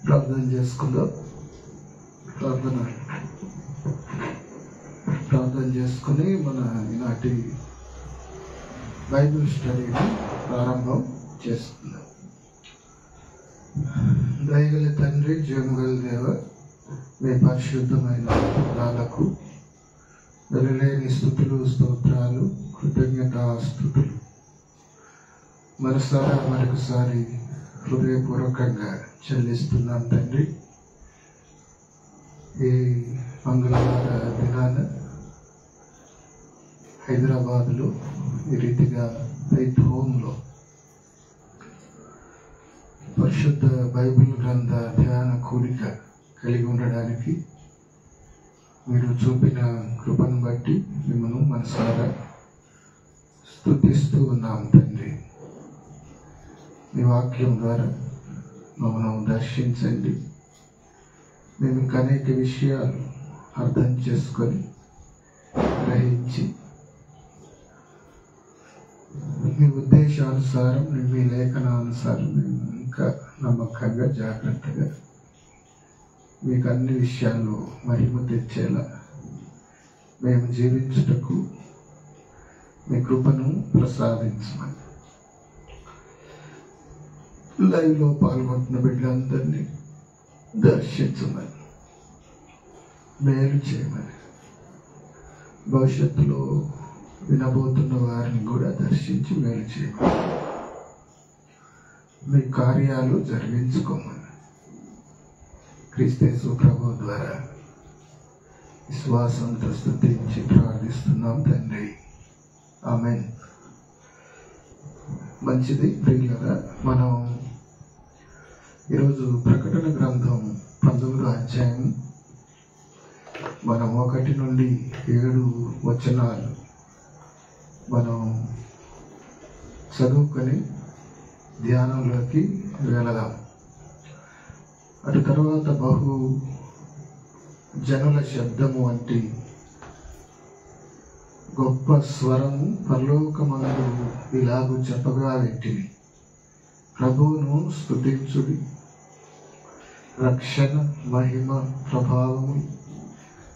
ప్రార్థన చేసుకుందాం. ప్రార్థన చేసుకుని మన ఈనాటి బైబిల్ స్టడీని ప్రారంభం చేసుకుందాం. దయగల తండ్రి, జీవముగల దేవ, మీ పరిశుద్ధమైన నాలకు వెలలేని స్తుతులు, స్తోత్రాలు, కృతజ్ఞతాస్తుతులు మరొకసారి హృదయపూర్వకంగా చెల్లిస్తున్నాం తండ్రి. ఈ మంగళవార దినాన హైదరాబాద్లో ఈ రీతిగా ఫెయిత్ హోమ్లో పరిశుద్ధ బైబిల్ గ్రంథ ధ్యాన కూడిక కలిగి ఉండడానికి మీరు చూపిన కృపను బట్టి మిమ్మల్ని మనసారా స్తుతిస్తూ ఉన్నాం తండ్రి. మీ వాక్యం ద్వారా మమ్మల్ని దర్శించండి. మేము ఇంకా అనేక విషయాలు అర్థం చేసుకొని గ్రహించి మీ ఉద్దేశానుసారం, మీ లేఖనానుసారం మేము ఇంకా నమ్మకంగా, జాగ్రత్తగా మీకు అన్ని విషయాల్లో మహిమ తెచ్చేలా మేము జీవించుటకు మీ కృపను ప్రసాదించమని, లైవ్లో పాల్గొంటున్న బిడ్డలందరినీ దర్శించమని, మేలు చేయమని, భవిష్యత్తులో వినబోతున్న వారిని కూడా దర్శించి మేలు చేయమని, మీ కార్యాలు జరిగించుకోమని క్రీస్తు ప్రభు ద్వారా విశ్వాసంతో స్తుతించి ప్రార్థిస్తున్నాం తండ్రి. ఆమేన్. మంచిది ప్రియులారా, మనం ఈరోజు ప్రకటన గ్రంథం 19వ అధ్యాయం మనం 1 నుండి 7 వచనాలు మనం చదువుకొని ధ్యానంలోకి వెళదాం. అటు తర్వాత బహు జనుల శబ్దము వంటి గొప్ప స్వరము పరలోకమందు ఇలాగు చెప్పగా వింటిని, ప్రభువును స్తుతించుడి, రక్షణ, మహిమ, ప్రభావము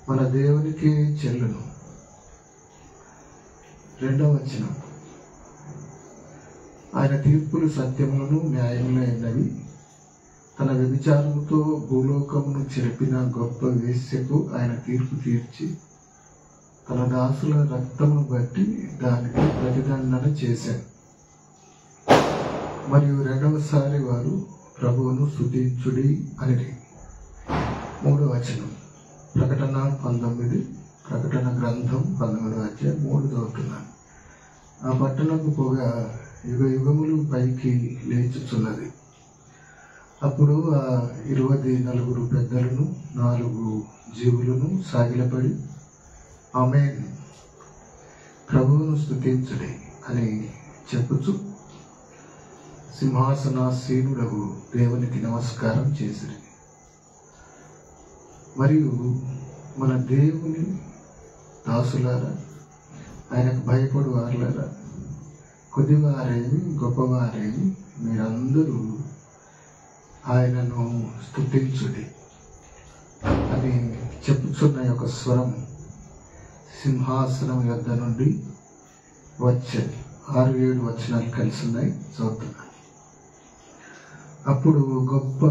మన దేవునికే చెల్లును. 2వ వచనం, ఆయన తీర్పులు సత్యములను న్యాయములైనవి. తన వ్యభిచారముతో భూలోకమును చెరిపిన గొప్ప వేశ్యకు ఆయన తీర్పు తీర్చి తన దాసుల రక్తమును బట్టి దానికి ప్రతిదండన చేశారు. మరియు 2వసారి వారు ప్రభువును స్తుతించుడి అని. 3వ వచనం, ప్రకటన 19, ప్రకటన గ్రంథం 19వ అధ్యాయం 3 చదువుతున్నాను. ఆ పట్టణపు పొగ యుగ యుగములు పైకి లేచుచున్నది. అప్పుడు ఆ 24 పెద్దలను 4 జీవులను సాగిలపడి, ఆమేన్, ప్రభువును స్తుతించుడి అని చెప్పుచు సింహాసనాసీనుడగు దేవునికి నమస్కారం చేసిరి. మరియు మన దేవుని దాసులారా, ఆయనకు భయపడు వారులారా, కొద్దివారేమి గొప్పవారేమి, మీరందరూ ఆయనను స్తుతించుడి అని చెప్పుచున్న యొక్క స్వరం సింహాసనం యొద్ద నుండి వచ్చేది. 6-7 వచనాలు కలిసి ఉన్నాయి, చదువుతున్నాను. అప్పుడు గొప్ప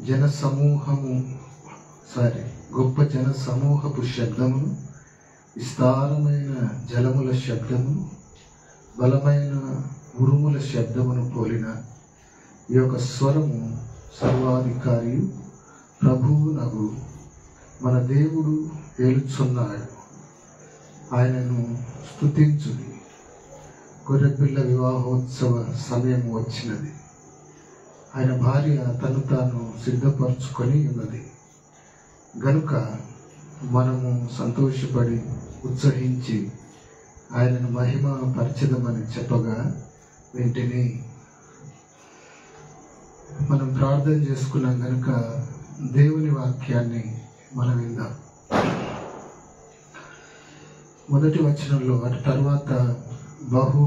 జన సమూహపు శబ్దమును, విస్తారమైన జలముల శబ్దమును, బలమైన ఉరుముల శబ్దమును పోలిన ఈ యొక్క స్వరము సర్వాధికారియు ప్రభువునగు మన దేవుడు ఏలుచున్నాడు, ఆయనను స్తుతించుడి, గొర్రెపిల్ల వివాహోత్సవ సమయం వచ్చినది, ఆయన భార్య తను తాను సిద్ధపరచుకొని ఉన్నది గనుక మనము సంతోషపడి ఉత్సహించి ఆయనను మహిమ పరచెదమని చెప్పగా వెంటనే మనం ప్రార్థన చేసుకున్నాం కనుక దేవుని వాక్యాన్ని మనం విందాం. మొదటి వచనంలో అటు తర్వాత బహు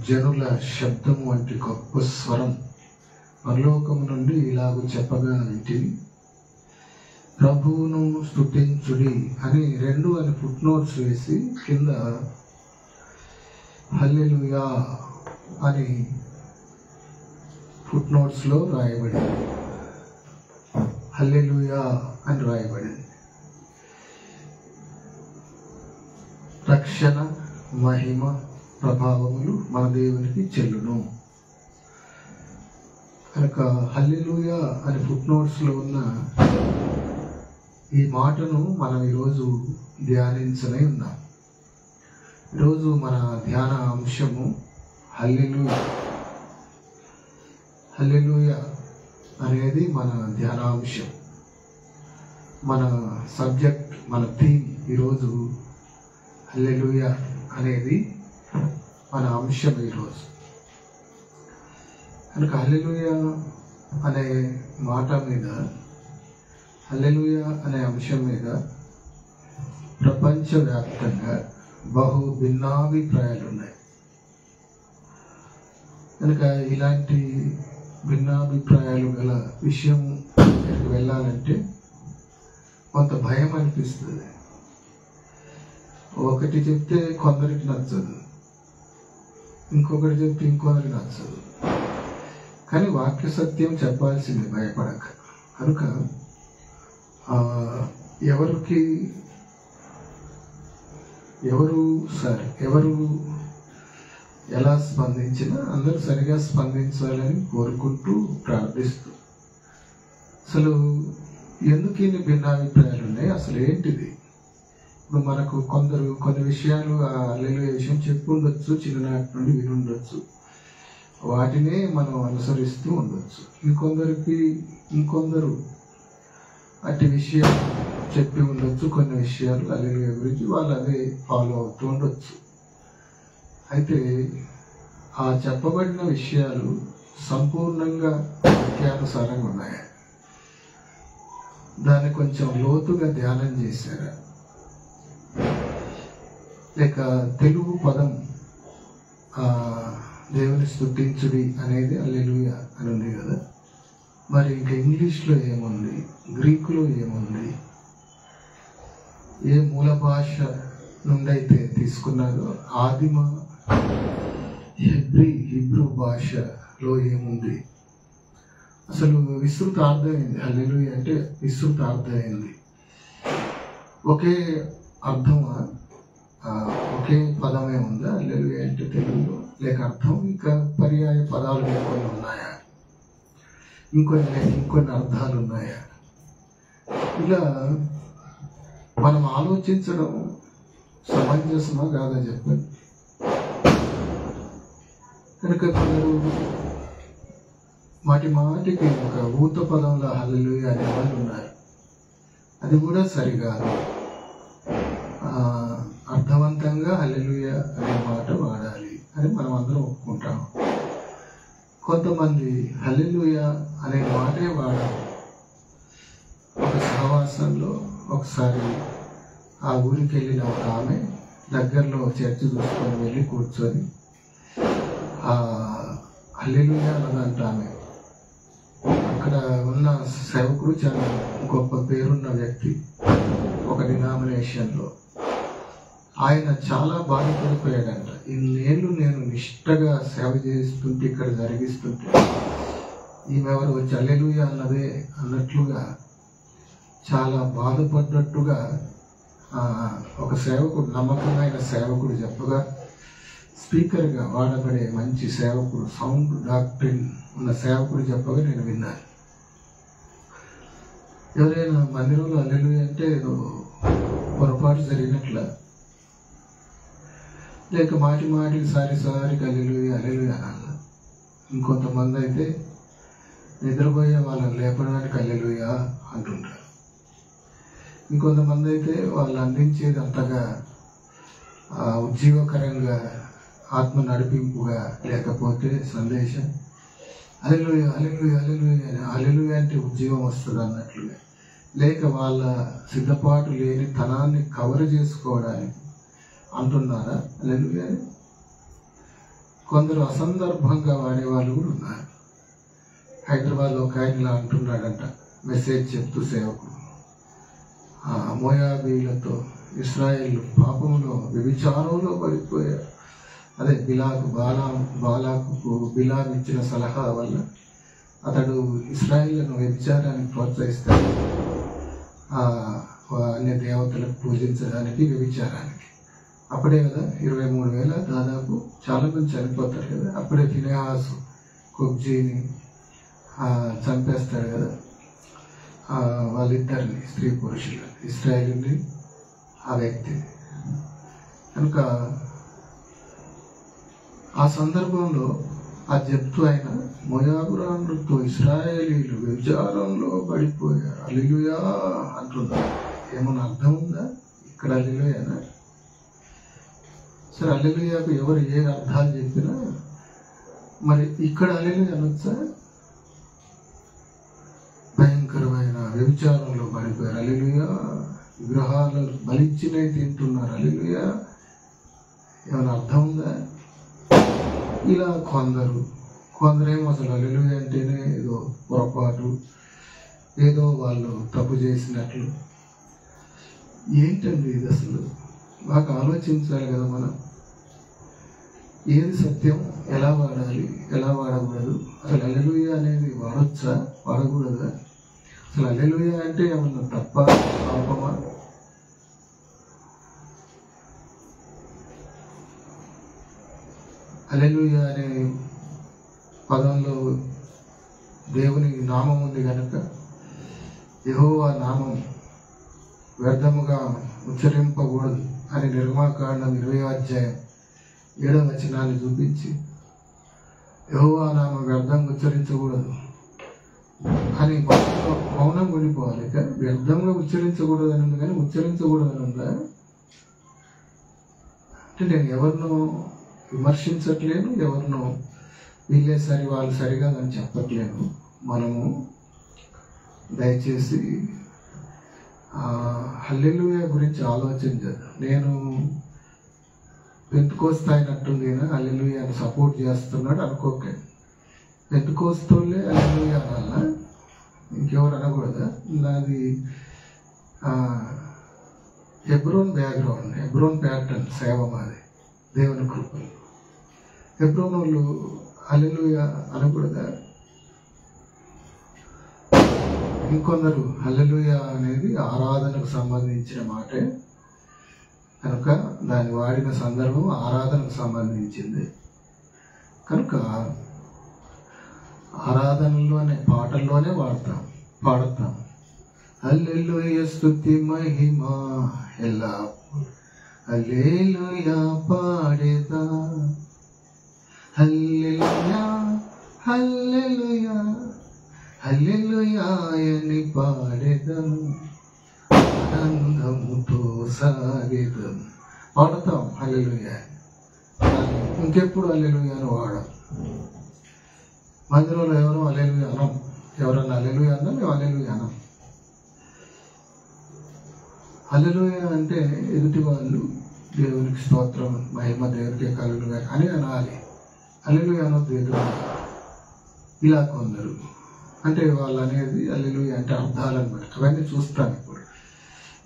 జనుల శబ్దము వంటి గొప్ప స్వరం పరలోకము నుండి ఇలాగ చెప్పగా వింటిని, ప్రభువును స్తుతించుడి అని 2 అని ఫుట్ నోట్స్ వేసి కింద హల్లెలూయా అని ఫుట్ నోట్స్లో రాయబడింది. హల్లెలూయా అని రాయబడింది. రక్షణ, మహిమ, ప్రభావములు మన దేవునికి చెల్లును కనుక హల్లెలూయా అని ఫుట్ నోట్స్లో ఉన్న ఈ మాటను మనం ఈరోజు ధ్యానించనే ఉన్నాం. ఈరోజు మన ధ్యాన అంశము హల్లెలూయా. హల్లెలూయా అనేది మన ధ్యానాంశం, మన సబ్జెక్ట్, మన థీమ్. ఈరోజు హల్లెలూయా అనేది మన అంశం ఈరోజు. కనుక హల్లెలూయా అనే మాట మీద, హల్లెలూయా అనే అంశం మీద ప్రపంచవ్యాప్తంగా బహు భిన్నాభిప్రాయాలు ఉన్నాయి. కనుక ఇలాంటి భిన్నాభిప్రాయాలు గల విషయం దగ్గరికి వెళ్ళాలంటే కొంత భయం అనిపిస్తుంది. ఒకటి చెప్తే కొందరికి నచ్చదు, ఇంకొకటి చెప్తే ఇంకొకరికి నచ్చదు. కానీ వాక్య సత్యం చెప్పాల్సిందే భయపడక. కనుక ఎవరు ఎలా స్పందించినా అందరూ సరిగా స్పందించాలని కోరుకుంటూ ప్రార్థిస్తూ, అసలు ఎందుకు ఇన్ని భిన్నాభిప్రాయాలు ఉన్నాయి, అసలు ఏంటిది? ఇప్పుడు మనకు కొన్ని విషయాలు హల్లెలూయా విషయం చెప్పి ఉండొచ్చు, చిన్ననాటి నుండి విని ఉండొచ్చు, వాటినే మనం అనుసరిస్తూ ఉండొచ్చు. ఇంకొందరు అట్టి విషయాలు చెప్పి ఉండొచ్చు, కొన్ని విషయాలు హల్లెలూయా గురించి వాళ్ళు అదే ఫాలో అవుతూ ఉండొచ్చు. అయితే ఆ చెప్పబడిన విషయాలు సంపూర్ణంగా వాక్యానుసారంగా ఉన్నాయా, దాన్ని కొంచెం లోతుగా ధ్యానం చేశారా, లేక తెలుగు పదం దేవుని స్తుతించుడి అనేది హల్లెలూయా అని ఉంది కదా, మరి ఇంకా ఇంగ్లీష్లో ఏముంది, గ్రీకులో ఏముంది, ఏ మూల భాష నుండి అయితే తీసుకున్నారో ఆదిమ హిబ్రూ భాషలో ఏముంది, అసలు విస్తృత అర్థమైంది. హల్లెలూయా అంటే విస్తృత అర్థమైంది. ఒకే అర్థమా, ఒకే పదమే ఉందా హల్లెలూయా అంటే తెలుగులో, లేక అర్థం ఇంకా పర్యాయ పదాలు కొన్ని ఉన్నాయా, ఇంకొన్ని అర్థాలు ఉన్నాయా? ఇలా మనం ఆలోచించడం సమంజసమా కాదా చెప్పండి? కనుక కొందరు మాటికి ఒక ఊత పదంలో హల్లెలూయా అనే వాళ్ళు ఉన్నారు. అది కూడా సరికాదు. అర్థవంతంగా హల్లెలూయా అనే మాట వాడాలి అని మనం అందరం ఒప్పుకుంటాం. కొంతమంది హల్లెలూయా అనే మాటే వాడాలి. ఒక సహవాసంలో ఒకసారి ఆ ఊరికి వెళ్ళిన ఒక ఆమె దగ్గరలో చర్చి చూసుకొని వెళ్ళి కూర్చొని హల్లెలూయా అన్నదంట. ఆమె అక్కడ ఉన్న సేవకుడు చాలా గొప్ప పేరున్న వ్యక్తి, ఒక డినామినేషన్లో. ఆయన చాలా బాధపడిపోయాడంట. ఇన్నేళ్ళు నేను నిష్టగా సేవ చేస్తుంటే, ఇక్కడ జరిగిస్తుంటే, ఈమెవరు వచ్చి హల్లెలూయా అన్నదే అన్నట్లుగా చాలా బాధపడ్డట్టుగా ఒక సేవకుడు, నమ్మకమైన సేవకుడు చెప్పగా, స్పీకర్గా వాడబడే మంచి సేవకుడు, సౌండ్ డాక్ట్రిన్ ఉన్న సేవకుడు చెప్పగా నేను విన్నాను. ఎవరైనా మందిరంలో హల్లెలూయా అంటే ఏదో పొరపాటు జరిగినట్ల, లేక మాటికి సారికి హల్లెలూయా అనాలి. ఇంకొంతమంది అయితే నిద్రపోయే వాళ్ళని లేపడానికి హల్లెలూయా అంటుంటారు. ఇంకొంతమంది అయితే వాళ్ళు అందించేది అంతగా ఉజ్జీవకరంగా, ఆత్మ నడిపింపుగా లేకపోతే సందేశం హల్లెలూయా హల్లెలూయా అంటే ఉజ్జీవం వస్తుంది అన్నట్లుగా, లేక వాళ్ళ సిద్ధపాటు లేని తనాన్ని కవర్ చేసుకోవడానికి అంటున్నారా హల్లెలూయా? కొందరు అసందర్భంగా వాడేవాళ్ళు కూడా ఉన్నారు. హైదరాబాద్లో ఒక ఆయన ఇలా అంటున్నాడంట, మెసేజ్ చెప్తూ సేవకుడు, మోయాబీలతో ఇశ్రాయేలు పాపంలో వ్యభిచారంలో పడిపోయారు. అదే బాలాకు బిలాం ఇచ్చిన సలహా వల్ల అతడు ఇశ్రాయేలును వ్యభిచారానికి ప్రోత్సహిస్తాడు, అన్య దేవతలకు పూజించడానికి, వ్యభిచారానికి. అప్పుడే కదా 23,000 దాదాపు చాలామంది చనిపోతారు కదా. అప్పుడే ఫినెహాసు కొబ్జీని చంపేస్తాడు కదా, వాళ్ళిద్దరిని, స్త్రీ పురుషులు, ఇశ్రాయేలుని ఆ వ్యక్తిని. కనుక ఆ సందర్భంలో ఆ చెప్తూ ఆయన మోయాబురానులతో ఇశ్రాయేలీలు వ్యభిచారంలో పడిపోయారు, హల్లెలూయా అంటున్నారు. ఏమన్నా అర్థం ఉందా ఇక్కడ? హల్లెలూయానా? సరే, హల్లెలూయాకు ఎవరు ఏ అర్థాలు చెప్పినా మరి ఇక్కడ హల్లెలూయా అనొచ్చా? భయంకరమైన వ్యభిచారంలో పడిపోయారు, హల్లెలూయా. విగ్రహాలు బలిచ్చినవి తింటున్నారు, హల్లెలూయా. ఏమైనా అర్థం ఉందా? ఇలా కొందరేమో అసలు హల్లెలూయా అంటేనే ఏదో పొరపాటు, ఏదో వాళ్ళు తప్పు చేసినట్లు. ఏంటండి ఇది? అసలు బాగా ఆలోచించాలి కదా మనం. ఏది సత్యం, ఎలా వాడాలి, ఎలా వాడకూడదు, అసలు హల్లెలూయా అనేది వాడొచ్చా, వాడకూడదా? అసలు హల్లెలూయా అంటే ఏమన్నా తప్ప, పాపమా? హల్లెలూయా అనే పదంలో దేవుని నామం ఉంది కనుక యెహోవా నామం వ్యర్థముగా ఉచ్చరింపకూడదు అని నిర్గమకాండం 20 చూపించి, యెహోవా నామం వ్యర్థంగా ఉచ్చరించకూడదు అని మౌనం కొనిపోవాలి. వ్యర్థంగా ఉచ్చరించకూడదు అని ఉంది, కానీ ఉచ్చరించకూడదు అని ఉందా? అంటే నేను ఎవరినో విమర్శించట్లేను, ఎవరినో వీళ్ళే సరి వాళ్ళు సరిగా అని చెప్పట్లేను. మనము దయచేసి హల్లెలూయా గురించి ఆలోచించదు. నేను పెంతుకోస్తాయినట్టుంది హల్లెలూయాని సపోర్ట్ చేస్తున్నాడు అనుకోకే. పెంతుకోస్తోళ్ళే హల్లెలూయా అనాలా, ఇంకెవరు అనకూడదా? నాది హెబ్రోన్ బ్యాక్గ్రౌండ్, హెబ్రోన్ ప్యాటర్న్ సేవ మాది, దేవుని కృపలు. హెబ్రోన్ వాళ్ళు హల్లెలూయా అనకూడదా? ఇంకొందరు హల్లెలూయా అనేది ఆరాధనకు సంబంధించిన మాటే కనుక దాన్ని వాడిన సందర్భం ఆరాధనకు సంబంధించింది కనుక ఆరాధనలోనే, పాటల్లోనే పాడతాం. హల్లెలూయా స్తుతి మహిమ ఎల్లప్పుడూ హల్లెలూయా పాడేదా, హల్లెలూయా హల్లెలూయా హల్లెలూయా అని పాడేదం, ఆనందముతో సాగేదం. పాడతాం హల్లెలూయా, ఇంకెప్పుడు హల్లెలూయా అని వాడం. మందిరంలో ఎవరో హల్లెలూయా అనం, ఎవరన్నా హల్లెలూయా అన్నా మేము హల్లెలూయా అనం. హల్లెలూయా అంటే ఎదుటి వాళ్ళు దేవునికి స్తోత్రం, మహిమ దేవునికి కలుగుగా అని అనాలి. హల్లెలూయా అనొద్దు ఎదురు. ఇలా కొందరు అంటే వాళ్ళు అనేది హల్లెలూయా అంటే అర్థాలు అనమాట. అవన్నీ చూస్తాను, ఇప్పుడు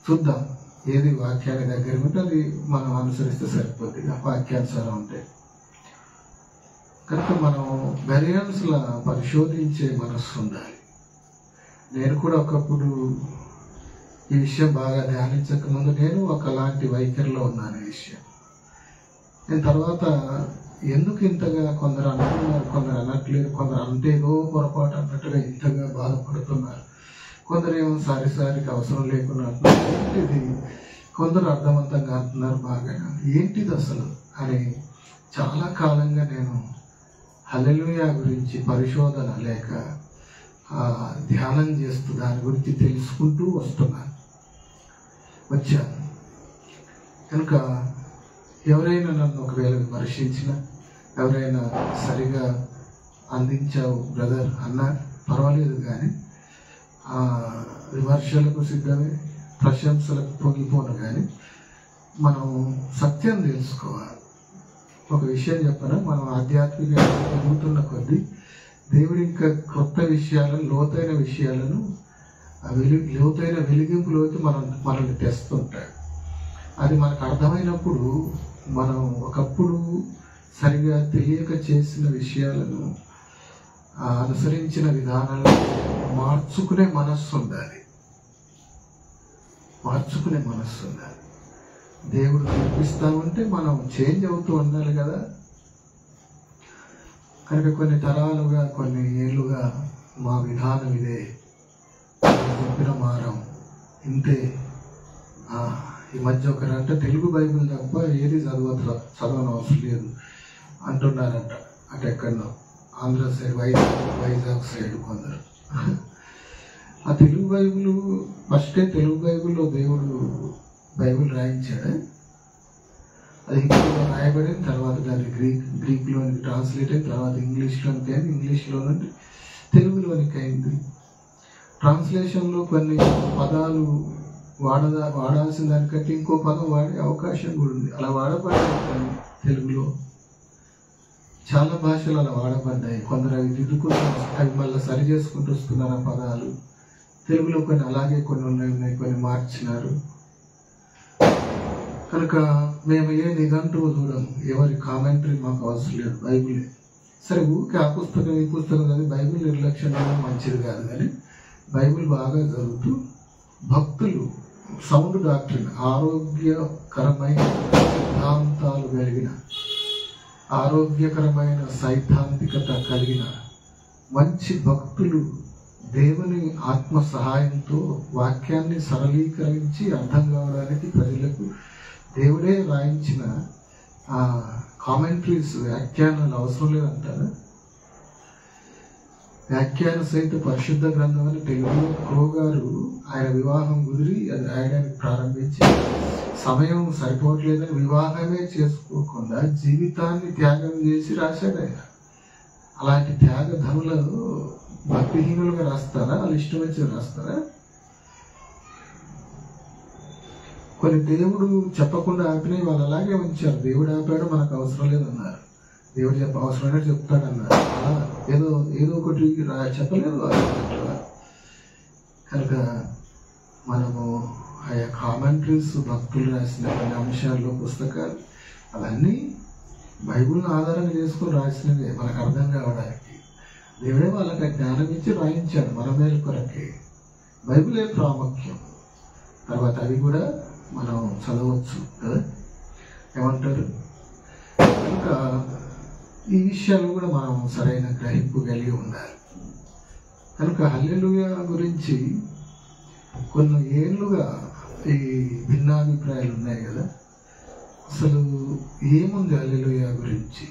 చూద్దాం. ఏది వాక్యాన్ని దగ్గర ఉంటే అది మనం అనుసరిస్తే సరిపోద్ది, వాక్యానుసారం ఉంటే. కనుక మనం బెరియన్స్లా పరిశోధించే మనస్సు ఉండాలి. నేను కూడా ఒకప్పుడు ఈ విషయం బాగా ధ్యానించక ముందు నేను ఒకలాంటి వైఖరిలో ఉన్నాను. ఈ విషయం నేను తర్వాత ఎందుకు ఇంతగా కొందరు అంటున్నారు, కొందరు అనట్లేదు, కొందరు అంతేదో పొరపాటు అన్నట్టుగా ఇంతగా బాధపడుతున్నారు, కొందరేమో సారికి అవసరం లేకుండా అంటున్నారు, ఏంటిది, కొందరు అర్థవంతంగా అంటున్నారు బాగా, ఏంటిది అసలు అని చాలా కాలంగా నేను హల్లెలూయా గురించి పరిశోధన లేక ధ్యానం చేస్తూ దాని గురించి తెలుసుకుంటూ వచ్చాను. కనుక ఎవరైనా నన్ను ఒకవేళ విమర్శించినా, ఎవరైనా సరిగా అందించావు బ్రదర్ అన్నా పర్వాలేదు, కానీ విమర్శలకు సిద్ధమే, ప్రశంసలకు పొంగిపోను. కానీ మనం సత్యం తెలుసుకోవాలి. ఒక విషయం చెప్పనా, మనం ఆధ్యాత్మికంగా ఎదుగుతున్న కొద్దీ దేవుడి ఇంకా క్రొత్త విషయాలను, లోతైన విషయాలను, లోతైన వెలిగింపులోకి మనల్ని తెస్తుంటాడు. అది మనకు అర్థమైనప్పుడు మనం ఒకప్పుడు సరిగా తెలియక చేసిన విషయాలను, అనుసరించిన విధానాలను మార్చుకునే మనస్సు ఉండాలి. దేవుడు నేర్పిస్తామంటే మనం చేంజ్ అవుతూ ఉండాలి కదా. కనుక కొన్ని తరాలుగా, కొన్ని ఏళ్ళుగా మా విధానం ఇదే, చెప్పిన మారం ఇంతే. ఈ మధ్య ఒకరంట తెలుగు బైబిల్ తప్ప ఏది చదవనవసరం లేదు అంటున్నారంట. అటు ఎక్కడో ఆంధ్ర సైడ్, వైజాగ్ సైడ్ కొందరు. ఆ తెలుగు బైబిల్ ఫస్టే తెలుగు బైబిల్లో దేవుడు బైబిల్ రాయించాడు. అది హిందీలో రాయబడిన తర్వాత దాన్ని గ్రీక్లోనికి ట్రాన్స్లేట్ అయిన తర్వాత ఇంగ్లీష్లోనికి అయింది, ఇంగ్లీష్లో నుండి తెలుగులోనికి అయింది. ట్రాన్స్లేషన్లో కొన్ని పదాలు వాడాల్సిన దానికంటే ఇంకో పదం వాడే అవకాశం కూడా ఉంది. అలా వాడబడ్డాయి తెలుగులో. చాలా భాషలు అలా వాడబడ్డాయి. కొందరు అవి దిద్దుకుంటూ అవి మళ్ళీ సరి చేసుకుంటూ వస్తున్నారు ఆ పదాలు. తెలుగులో కొన్ని అలాగే కొన్ని ఉన్నాయి, కొన్ని మార్చినారు. కనుక మేము ఏ నిఘంటువు చూడము, ఎవరి కామెంటరీ మాకు అవసరం లేదు. బైబిలే సరే. ఊరికే ఆ పుస్తకం ఈ పుస్తకం కానీ బైబిల్ నిర్లక్ష్యం చేయడం మంచిది కాదు. కానీ బైబిల్ బాగా చదువుతూ భక్తులు సౌండ్ డాక్ట్రిన్, ఆరోగ్యకరమైన సిద్ధాంతాలు కలిగిన, ఆరోగ్యకరమైన సైద్ధాంతికత కలిగిన మంచి భక్తులు దేవుని ఆత్మ సహాయంతో వాక్యాన్ని సరళీకరించి అర్థం కావడానికి ప్రజలకు దేవుడే రాయించిన కామెంట్రీస్, వ్యాఖ్యానాలు అవసరం లేదంటారా? వ్యాఖ్యాన సహిత పరిశుద్ధ గ్రంథం అని తెలుగులో క్రో గారు ఆయన వివాహం కుదిరి అది రాయడానికి ప్రారంభించి సమయం సరిపోవట్లేదని వివాహమే చేసుకోకుండా జీవితాన్ని త్యాగం చేసి రాశాడు ఆయన. అలాంటి త్యాగ ధనులు భక్తిహీనులుగా రాస్తారా? వాళ్ళు ఇష్టం వచ్చి రాస్తారా? కొన్ని దేవుడు చెప్పకుండా ఆపినవి వాళ్ళు అలాగే ఉంచారు. దేవుడు ఆపాడు, మనకు అవసరం లేదన్నారు. దేవుడు అవసరమైనా చెప్తాడన్నారు. అలా ఏదో ఒకటి చెప్పలేదు. కనుక మనము ఆయా కామెంట్రీస్, భక్తులు రాసిన కొన్ని అంశాల్లో పుస్తకాలు అవన్నీ బైబిల్ని ఆధారంగా చేసుకుని రాసినవే మనకు అర్థం కావడానికి. దేవుడే వాళ్ళకి జ్ఞానం ఇచ్చి రాయించాడు మన మేలు కొరకే. బైబిలే ప్రాముఖ్యం. తర్వాత అవి కూడా మనం చదవచ్చు కదా, ఏమంటారు? కనుక ఈ విషయాలు కూడా మనం సరైన గ్రహింపు కలిగి ఉండాలి. కనుక హల్లెలూయా గురించి కొన్ని ఏళ్ళుగా ఈ భిన్నాభిప్రాయాలు ఉన్నాయి కదా. అసలు ఏముంది హల్లెలూయా గురించి?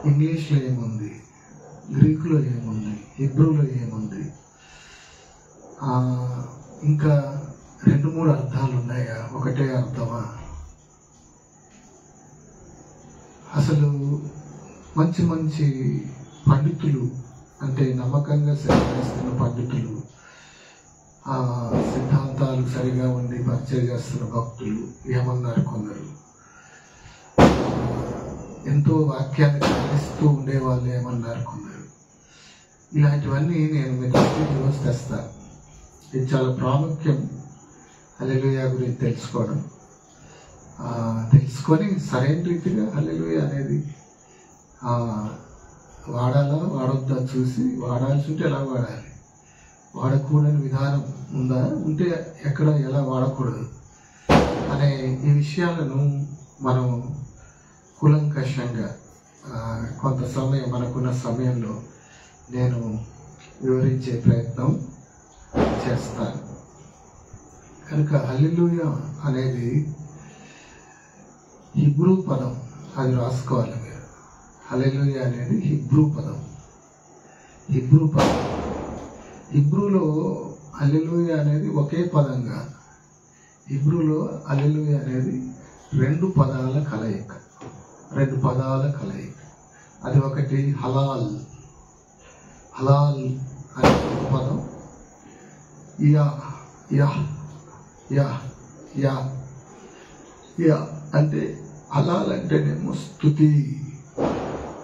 ఇంగ్లీష్లో ఏముంది, గ్రీకులో ఏముంది, హిబ్రూలో ఏముంది, ఇంకా 2-3 అర్థాలు ఉన్నాయా, ఒకటే అర్థమా? అసలు మంచి మంచి పండితులు, అంటే నమ్మకంగా సేవిస్తున్న పండితులు, సిద్ధాంతాలు సరిగా ఉండి పరిచయం చేస్తున్న భక్తులు ఏమన్నారు? కొందరు ఎంతో వాక్యాన్ని గ్రహిస్తూ ఉండేవాళ్ళు ఏమన్నారు? కొందరు. ఇలాంటివన్నీ నేను మీకు ఈరోజు తెస్తాను. ఇది చాలా ప్రాముఖ్యం హల్లెలూయా గురించి తెలుసుకొని సరైన రీతిగా హల్లెలూయా అనేది వాడాలా వాడొద్దా చూసి, వాడాల్సి ఉంటే ఎలా వాడాలి, వాడకూడని విధానం ఉందా, ఉంటే ఎక్కడ ఎలా వాడకూడదు అనే ఈ విషయాలను మనం కూలంకషంగా కొంత సమయం మనకున్న సమయంలో నేను వివరించే ప్రయత్నం చేస్తాను. కనుక హల్లెలూయా అనేది హిబ్రూ పదం, అది రాసుకోవాలి మీరు. హల్లెలూయా అనేది హిబ్రూ పదం. హిబ్రూలో హల్లెలూయా అనేది ఒకే పదంగా, హిబ్రూలో హల్లెలూయా అనేది 2 పదాల కలయిక. అది ఒకటి హలాల్ అనే ఒక పదం. యా అంటే హలాల్ అంటేనేమో స్తుతి,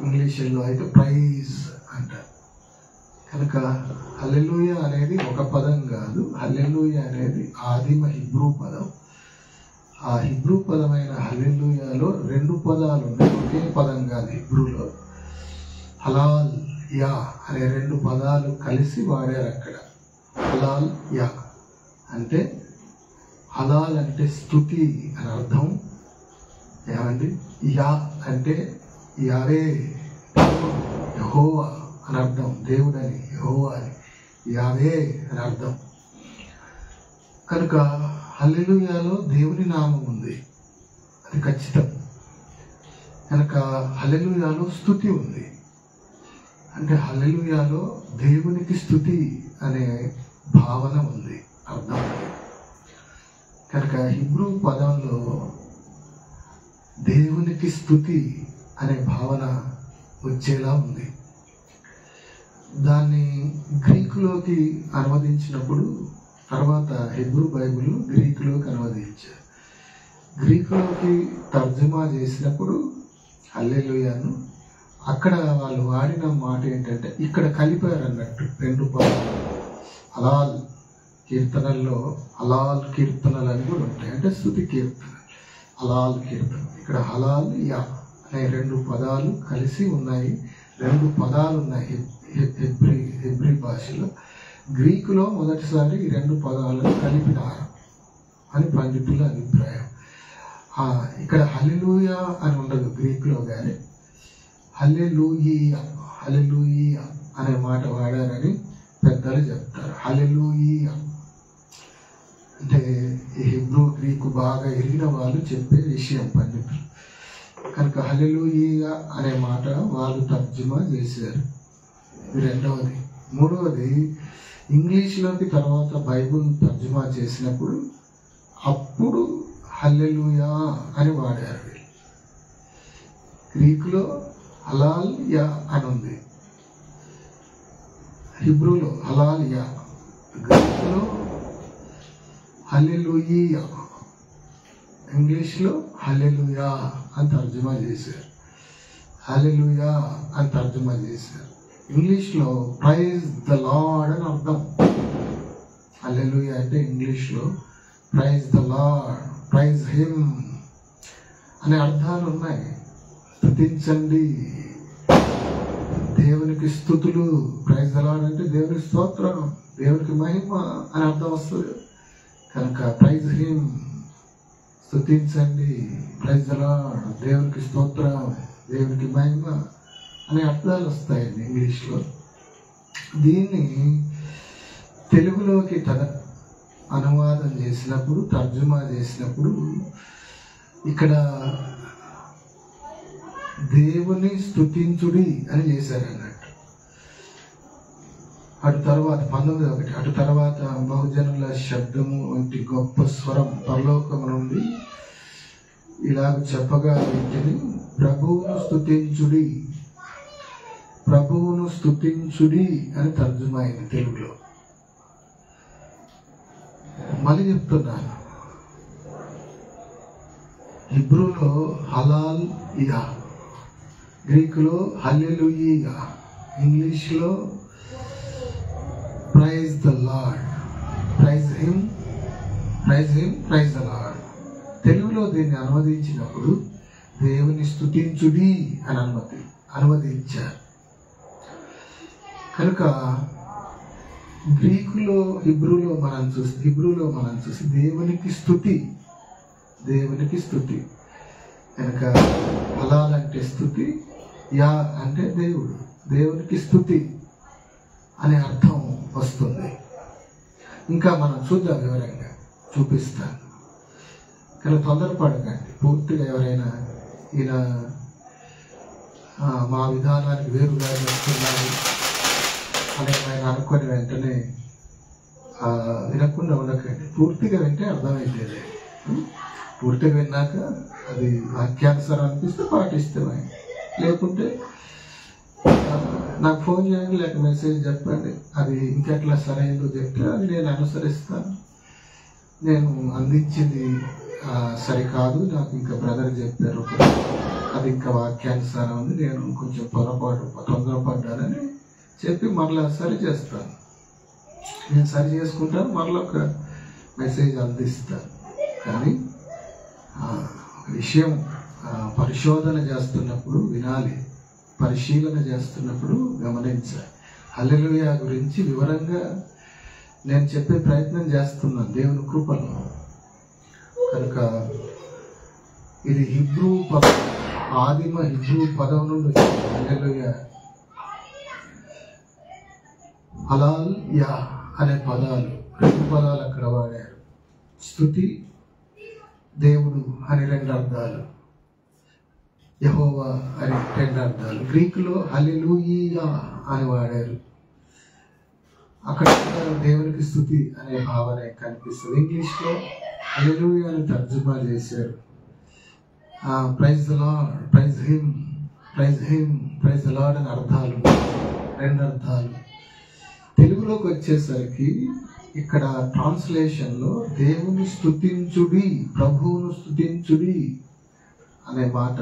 ఇంగ్లీష్లో అయితే ప్రైజ్ అంటారు. కనుక హల్లెలూయా అనేది ఒక పదం కాదు, హల్లెలూయా అనేది ఆదిమ హిబ్రూ పదం. ఆ హిబ్రూ పదమైన హల్లెలూయాలో 2 పదాలు ఉన్నాయి, ఒకే పదం కాదు. హిబ్రూలో హలాల్ యా అనే 2 పదాలు కలిసి వాడారు అక్కడ. హలాల్ యా అంటే, హలాల్ అంటే స్తుతి అని అర్థం. ఏమండి? యా అంటే యావే, యెహోవా అని అర్థం. దేవుడని, యెహోవా అని, యావే అని అర్థం. కనుక హల్లెలూయాలో దేవుని నామం ఉంది, అది ఖచ్చితం. కనుక హల్లెలూయాలో స్తుతి ఉంది. అంటే హల్లెలూయాలో దేవునికి స్తుతి అనే భావన ఉంది, అర్థం ఉంది. కనుక హిబ్రూ పదంలో దేవునికి స్తుతి అనే భావన వచ్చేలా ఉంది. దాన్ని గ్రీకులోకి అనువదించినప్పుడు, తర్వాత హిబ్రూ బైబిల్ గ్రీకులోకి అనువదించారు. గ్రీకులోకి తర్జుమా చేసినప్పుడు హల్లెలూయాను అక్కడ వాళ్ళు వాడిన మాట ఏంటంటే, ఇక్కడ కలిపారు అన్నట్టు 2 పదాలు. హలాల్ కీర్తనల్లో హలాల్ కీర్తనలు అని కూడా ఉంటాయి, అంటే స్తుతి కీర్తన, హలాల్ కీర్తన. ఇక్కడ హలాల్ యా అనే 2 పదాలు కలిసి ఉన్నాయి, 2 పదాలు ఉన్నాయి హెబ్రీ భాషలో. గ్రీకులో మొదటిసారి ఈ 2 పదాలను కలిపినారు అని పండితుల అభిప్రాయం. ఇక్కడ హల్లెలూయా అని ఉండదు గ్రీకులో, కానీ హల్లెలూయా, హల్లెలూయా అనే మాట వాడారని పెద్దలు చెప్తారు. హల్లెలూయా అంటే హిబ్రూ గ్రీకు బాగా ఎరిగిన వాళ్ళు చెప్పే విషయం పండితులు. కనుక హల్లెలూయా అనే మాట వాళ్ళు తర్జుమా చేశారు. ఇది రెండవది. మూడవది, ఇంగ్లీష్లోకి తర్వాత బైబుల్ తర్జుమా చేసినప్పుడు అప్పుడు హల్లెలూయా అని వాడారు. గ్రీకులో హలాల్ యా అని ఉంది, హిబ్రూలో హలాల్ యా, గ్రీకులో హల్లెలూయా, ఇంగ్లీష్లో హల్లెలూయా అని తర్జుమా చేశారు. హల్లెలూయా అని తర్జుమా చేశారు. ఇంగ్లీష్లో ప్రైజ్ ద లార్డ్ అని అర్థం. హల్లెలూయా అంటే ఇంగ్లీష్లో praise the lord, praise him అనే అర్థాలు ఉన్నాయి. స్తుతించండి, దేవునికి స్తుతులు. ప్రైజ్ ద లార్డ్ అంటే దేవునికి స్తోత్రం, దేవునికి మహిమ అని అర్థం వస్తుంది. కనుక ప్రైజ్ హిమ్, స్తుతించండి, ప్రైజ్ ద లార్డ్, దేవునికి స్తోత్రం, దేవునికి మహిమ అనే అర్థాలు వస్తాయండి ఇంగ్లీష్లో. దీన్ని తెలుగులోకి అనువాదం చేసినప్పుడు, తర్జుమా చేసినప్పుడు ఇక్కడ దేవుని స్తుతించుడి అని చేశారు అన్నట్టు. అటు తర్వాత 19:1, అటు తర్వాత బహుజనుల శబ్దము వంటి గొప్ప స్వరం పరలోకము నుండి ఇలాగ చెప్పగా వింటిని, ప్రభువును స్తుతించుడి, ప్రభువును స్తుతించుడి అని తర్జుమా అయింది తెలుగులో. మళ్ళీ చెప్తున్నాను, హిబ్రూలో హలాల్ యా, గ్రీకులో హల్లెలూయా, ఇంగ్లీష్లో praise the lord, praise him, praise him, praise the lord. తెలుగులో దీన్ని అనువదించినప్పుడు దేవుని స్తుతించుడి అని అనువదించారు. కనుక గ్రీకులో హిబ్రూలో మనం చూసి దేవునికి స్తుతి, దేవునికి స్తుతి. కనుక హలాల్ అంటే స్తుతి, యా అంటే దేవుడు, దేవునికి స్తుతి అనే అర్థం వస్తుంది. ఇంకా మనం చూద్దాం, వివరంగా చూపిస్తాను. కానీ తొందరపడకండి. పూర్తిగా ఎవరైనా ఈయన మా విధానానికి వేరుగా వస్తున్నారు అని ఆయన అనుకుని వెంటనే వినకుండా ఉండకండి. పూర్తిగా వింటే అర్థమైతేదే. పూర్తిగా విన్నాక అది వాక్యానుసారం అనిపిస్తే పాటిస్తామని, లేకుంటే నాకు ఫోన్ చేయండి, లేక మెసేజ్ చెప్పండి. అది ఇంకెట్లా సరైనదో చెప్తే అది నేను అనుసరిస్తాను. నేను అందించింది సరికాదు, నాకు ఇంకా బ్రదర్ చెప్పారు అది ఇంకా వాక్యానుసారం ఉంది, నేను కొంచెం తొందరపడ్డానని చెప్పి మరలా సరి చేస్తాను. నేను సరి చేసుకుంటాను, మరలా ఒక మెసేజ్ అందిస్తాను. కానీ విషయం పరిశోధన చేస్తున్నప్పుడు వినాలి, పరిశీలన చేస్తున్నప్పుడు గమనించాలి. హల్లెలూయా గురించి వివరంగా నేను చెప్పే ప్రయత్నం చేస్తున్నాను దేవుని కృపలో. కనుక ఇది హిబ్రూ పదం, ఆదిమ హిబ్రూ పదం నుండి హల్లెలూయా. హలాల్ యా అనే పదాలు, 2 పదాలు అక్కడ వాడారు. స్తుతి, దేవుడు అని 2 అర్థాలు, యెహోవా అని 2 అర్థాలు. గ్రీకులో హల్లెలూయా అని వాడారు. అక్కడ దేవునికి స్తుతి అనే భావన కనిపిస్తుంది. ఇంగ్లీష్లో హల్లెలూయా అని తర్జుమా చేశారు. Praise the lord, praise him, praise him, praise the lord అని అర్థాలు, 2 అర్థాలు. తెలుగులోకి వచ్చేసరికి ఇక్కడ ట్రాన్స్లేషన్లో దేవుని స్తుతించుడి, ప్రభువును స్తుతించుడి అనే మాట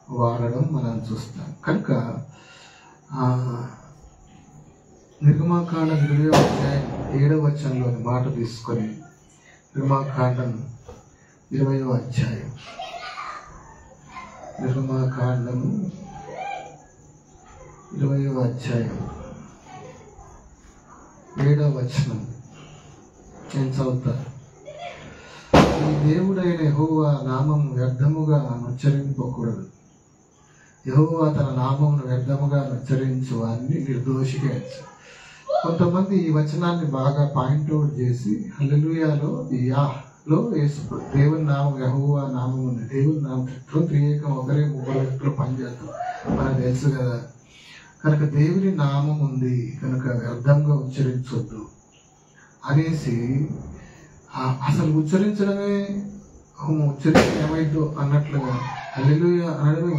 వాడడం మనం చూస్తాం. కనుక నిర్గమాకాండం 20వ అధ్యాయం 7వ వచనంలోని మాట తీసుకొని, నిర్గమాకాండం 20వ అధ్యాయం, నిర్గమాకాండము 20వ అధ్యాయం 7వ వచనం నేను చదువుతాను. ఈ దేవుడైన యెహోవా నామము వ్యర్థముగా ఉచ్చరింపకూడదు. యెహోవా తన నామమును వ్యర్థముగా ఉచ్చరించు వారిని నిర్దోషిగా ఎంచు. కొంతమంది ఈ వచనాన్ని బాగా పాయింట్అవుట్ చేసి హల్లెలూయాలో యాలో దేవుని నామం, యెహోవా నామం ఉంది. దేవుని నామం త్రియేకం, ఒకరే 3 వ్యక్తులు పనిచేస్తాం, మనకు తెలుసు కదా. కనుక దేవుని నామం ఉంది కనుక వ్యర్థంగా ఉచ్చరించొద్దు అనేసి, అసలు ఉచ్చరించడమే ఏమైందో అన్నట్లుగా హల్లెలూయా అనడమే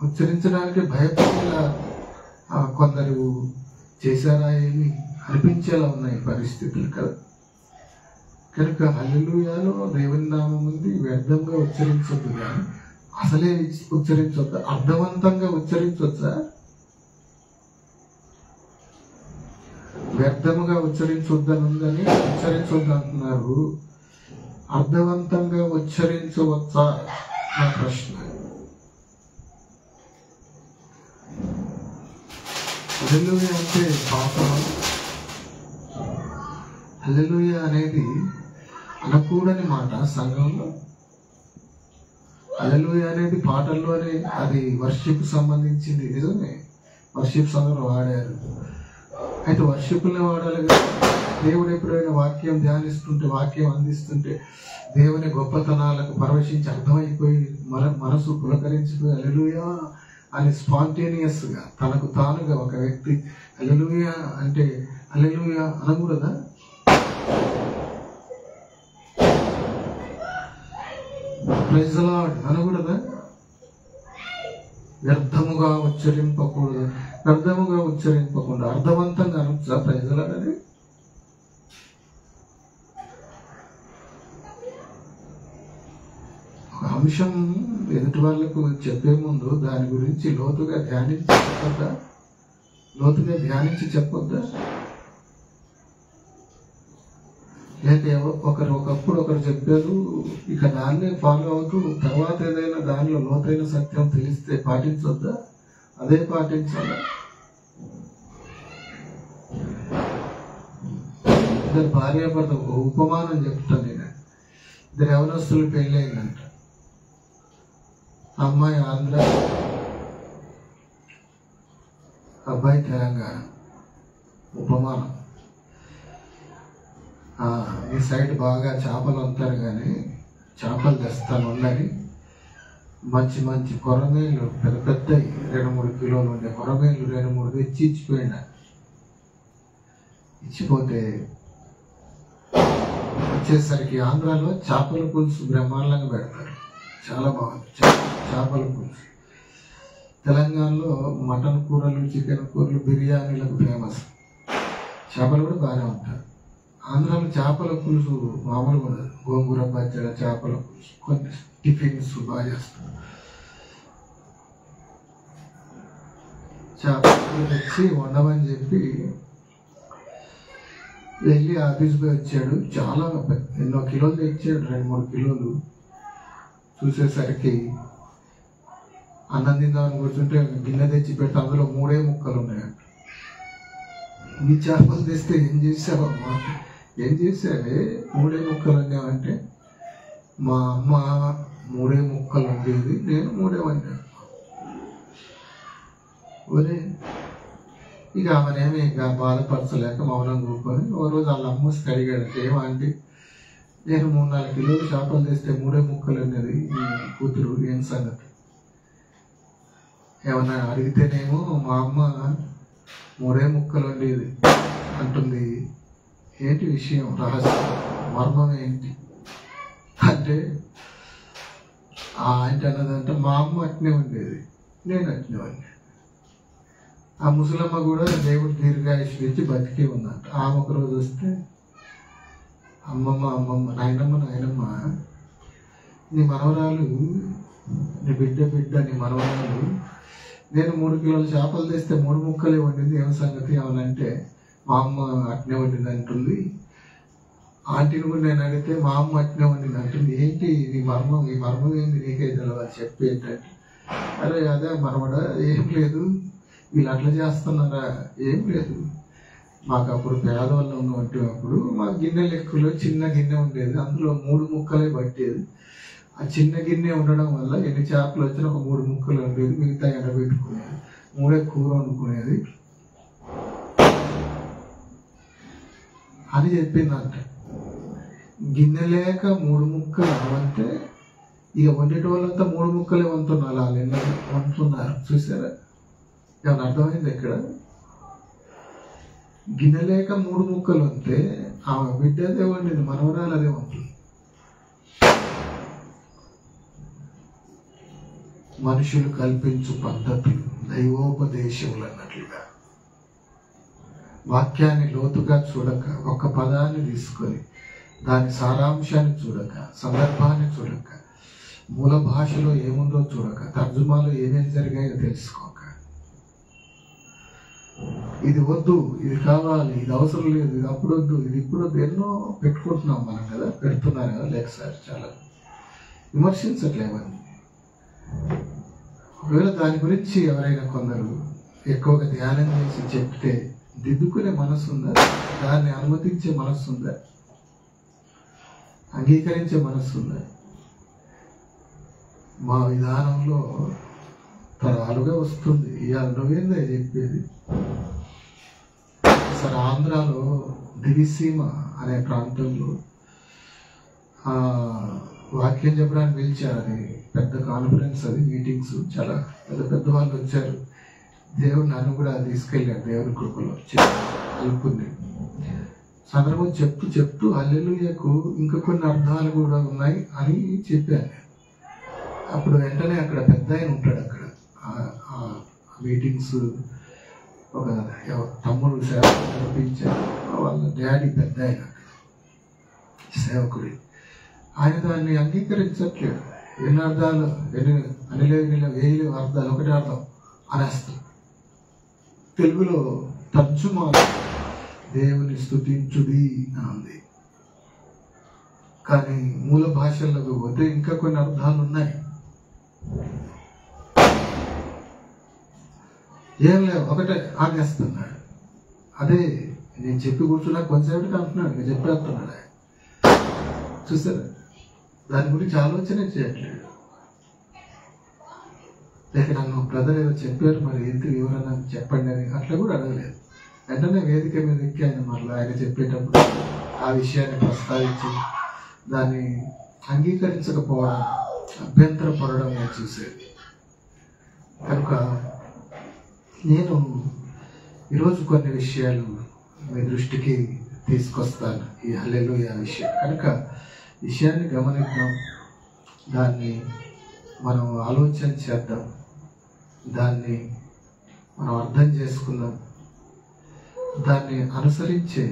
ఉచ్చరించడానికి భయపడేలా కొందరు చేశారా ఏమి అనిపించేలా ఉన్నాయి పరిస్థితులు కదా. కనుక హల్లెలూయాలో దేవుని నామం ఉంది, వ్యర్థంగా ఉచ్చరించొద్దు. కానీ అసలే ఉచ్చరించొద్దా? అర్థవంతంగా ఉచ్చరించొచ్చా? వ్యర్థముగా ఉచ్చరించొద్దనుందని ఉచ్చరించొద్దు అంటున్నారు. అర్థవంతంగా ఉచ్చరించవచ్చా నా ప్రశ్న. హల్లెలూయా అంటే పాపం. హల్లెలూయా అనేది అనకూడని మాట సంఘంలో. హల్లెలూయా అనేది పాటల్లోనే, అది వర్షిప్ సంబంధించింది, నిజమే. వర్షిప్ సంఘంలో వాడారు. అయితే వర్షిప్లనే వాడాలి కదా. దేవుడు ఎప్పుడైనా వాక్యం ధ్యానిస్తుంటే, వాక్యం అందిస్తుంటే దేవుని గొప్పతనాలకు పరవశించి అర్థమైపోయి మనసు పులకరించిపోయి హల్లెలూయా అని స్పాంటేనియస్గా తనకు తానుగా ఒక వ్యక్తి హల్లెలూయా అంటే హల్లెలూయా అనకూడదా? ప్రైజ్ ది లార్డ్ అనకూడదా? వ్యర్థముగా ఉచ్చరింపకూడదు. వ్యర్థముగా ఉచ్చరింపకుండా అర్థవంతంగా అనొచ్చా ప్రైజ్ ది లార్డ్ అని? ఒక అంశం ఎదుటి వాళ్ళకు చెప్పే ముందు దాని గురించి లోతుగా ధ్యానించి చెప్పొద్దా? లేక ఒకప్పుడు ఒకరు చెప్పారు, ఇక దాన్నే ఫాలో అవుతూ తర్వాత ఏదైనా దానిలో లోతైన సత్యం తెలిస్తే పాటించొద్దా? అదే పాటించాలా? ఇద్దరు భార్యాభర్త ఒక ఉపమానం చెప్తాను నేను. 2 యవనస్తులు పెళ్ళి అయిందంట. అమ్మాయి ఆంధ్ర, అబ్బాయి తెలంగాణ. ఉపమానం. ఈ సైడ్ బాగా చేపలు అంటారు కానీ చేపలు తెస్తాను ఉందని మంచి మంచి కొరమేలు, పెద్ద పెద్ద 2-3 కిలోలు ఉండే కొరమేలు 2-3 తెచ్చి ఇచ్చిపోయినా. ఇచ్చిపోతే వచ్చేసరికి ఆంధ్రాలో చేపల పులుసు బ్రహ్మాండంగా పెడతారు, చాలా బాగుంది చేపల పులుసు. తెలంగాణలో మటన్ కూరలు, చికెన్ కూరలు, బిర్యానీలకు ఫేమస్. చేపలు కూడా బాగానే ఉంటారు. ఆంధ్రాలో చేపల పులుసు మామూలుగా ఉండదు. గోంగూర పచ్చడి, చేపల పులుసు, కొన్ని టిఫిన్స్ బాగా చేస్తారు. చేపలు తెచ్చి వండమని చెప్పి వెళ్ళి ఆఫీస్ పోయి వచ్చాడు. చాలా ఎన్నో కిలోలు తెచ్చాడు, 2-3 కిలోలు. చూసేసరికి అన్నం తిందామని కూర్చుంటే గిన్నె తెచ్చి పెడితే అందులో 3 ముక్కలు ఉన్నాయంట. ఈ చేపలు తెస్తే ఏం చేసావమ్మా, ఏం చేసావే 3 ముక్కలు వండావంటే, మా అమ్మ 3 ముక్కలు వండేది, నేను 3 వండాను. ఒరే ఇక ఆమెనేమి ఇక బాధపరచలేక మౌనం కూర్చొని ఓ రోజు వాళ్ళ అమ్మకి అడిగాడు, ఏమంటే నేను 3-4 కిలోలు చేపలు తెస్తే 3 ముక్కలు అనేది ఈ కూతురు ఏం సంగతి, ఏమన్నా అడిగితేనేమో మా అమ్మ 3 ముక్కలు వండేది అంటుంది. ఏంటి విషయం, రహస్యం, మర్మం ఏంటి అంటే ఆయన అన్నదంటే మా అమ్మ అట్నే ఉండేది, నేను అట్నే వండాను. ఆ ముసలమ్మ కూడా దేవుడు దీర్ఘాయుష్ తెచ్చి బతికే ఉందంట. ఆమె ఒక రోజు వస్తే, అమ్మమ్మ నాయనమ్మ నీ మనవరాలు, నీ బిడ్డ నీ మనవరాలు నేను 3 కిలోల చేపలు తెస్తే 3 ముక్కలే వండింది, ఏం సంగతి ఏమనంటే మా అమ్మ అట్నే వండింది అంటుంది. ఆంటీని కూడా నేను అడిగితే మా అమ్మ అట్నే వండింది అంటుంది. ఏంటి ఈ మర్మం ఏంది, నీకే తెలవాలి చెప్పి ఏంటంటే, అరే అదే మరమడ, ఏం లేదు వీళ్ళు అట్లా చేస్తున్నారా, ఏం లేదు, మాకు అప్పుడు పేదవాళ్ళు ఉన్నట్టు అప్పుడు మా గిన్నె లెక్కలో చిన్న గిన్నె ఉండేది, అందులో 3 ముక్కలే పట్టేది. ఆ చిన్న గిన్నె ఉండడం వల్ల ఎన్ని చేపలు వచ్చినా ఒక 3 ముక్కలు ఉండేది, మిగతా ఎండబెట్టుకునేది, 3 కూర వండుకునేది అని చెప్పిందంట. గిన్నె లేక 3 ముక్కలు అంటే ఇక వండేటోళ్ళంతా 3 ముక్కలే వండుతున్నారు, వాళ్ళు ఎన్న వండుతున్నారు చూసారా, ఏమన్నా అర్థమైంది ఇక్కడ. గిన్నె లేక 3 ముక్కలు వంటే ఆమె బిడ్డ అదే వండింది, మనవరాలు అదే వండుతుంది. మనుషులు కల్పించు పద్ధతులు దైవోపదేశములు అన్నట్లుగా వాక్యాన్ని లోతుగా చూడక, ఒక్క పదాన్ని తీసుకొని దాని సారాంశాన్ని చూడక, సందర్భాన్ని చూడక, మూల భాషలో ఏముందో చూడక, తర్జుమాలో ఏమేమి జరిగాయో తెలుసుకోక, ఇది వద్దు, ఇది కావాలి, ఇది అవసరం లేదు, ఇది అప్పుడు వద్దు, ఇది ఇప్పుడు వద్దు, ఎన్నో పెట్టుకుంటున్నాం మనం కదా, పెడుతున్నారు కదా. లేక సార్ చాలా విమర్శించట్లేవన్నీ. ఒకవేళ దాని గురించి ఎవరైనా కొందరు ఎక్కువగా ధ్యానం చేసి చెప్తే దిద్దుకునే మనసు ఉందా, దాన్ని అనుమతించే మనస్సు ఉందా, అంగీకరించే మనస్సు ఉందా? మా విధానంలో తరాలుగా వస్తుంది. ఇవాళ నువ్వేందా చెప్పేది. సార్ ఆంధ్రాలో దివిసీమ అనే ప్రాంతంలో వాక్యం చెప్పడానికి పిలిచారు. అది పెద్ద కాన్ఫరెన్స్, అది మీటింగ్స్, చాలా పెద్ద వాళ్ళు వచ్చారు. దేవుడు నన్ను కూడా తీసుకెళ్ళాడు, దేవుని కృపలో కలుపుకుంది. సందర్భం చెప్తూ హల్లెలూయాకు ఇంకా కొన్ని అర్థాలు కూడా ఉన్నాయి అని చెప్పాను. అప్పుడు వెంటనే అక్కడ పెద్ద ఆయన ఉంటాడు, అక్కడ మీటింగ్స్ ఒక తమ్ముడు సేవకుడు నడిపించారు, వాళ్ళ డాడీ పెద్ద ఆయన సేవకుడి. ఆయన దాన్ని అంగీకరించట్లేదు. ఎన్ని అర్థాలు, వేలు అర్థాలు, ఒకటే అర్థం అనేస్తాం. తెలుగులో తర్జుమా దేవుని స్తుతించుడి అని ఉంది, కానీ మూల భాషల్లోకి పోతే ఇంకా కొన్ని అర్థాలు ఉన్నాయి. ఏం లేవు, ఒకటే ఆనేస్తున్నాడు. అదే నేను చెప్పి కూర్చున్నా కొంచెంసేపటికి అంటున్నాడు, నేను చెప్పేస్తున్నాడు ఆయన. చూసారా, దాని గురించి ఆలోచనే చేయట్లేదు. లేక నన్ను బ్రదర్ ఏదో చెప్పారు, మరి ఏంటి వివరణ చెప్పండి అని అట్లా కూడా అడగలేదు. వెంటనే వేదిక మీద ఎక్కి ఆయన మరలా ఆయన చెప్పేటప్పుడు ఆ విషయాన్ని ప్రస్తావించి దాన్ని అంగీకరించకపోవడం, అభ్యంతరపడడం నేను చూసేది. కనుక నేను ఈరోజు కొన్ని విషయాలు మీ దృష్టికి తీసుకొస్తాను, ఈ హల్లెలూయా విషయం. కనుక విషయాన్ని గమనిద్దాం, దాన్ని మనం ఆలోచన చేద్దాం, దాన్ని మనం అర్థం చేసుకుందాం, దాన్ని అనుసరించే,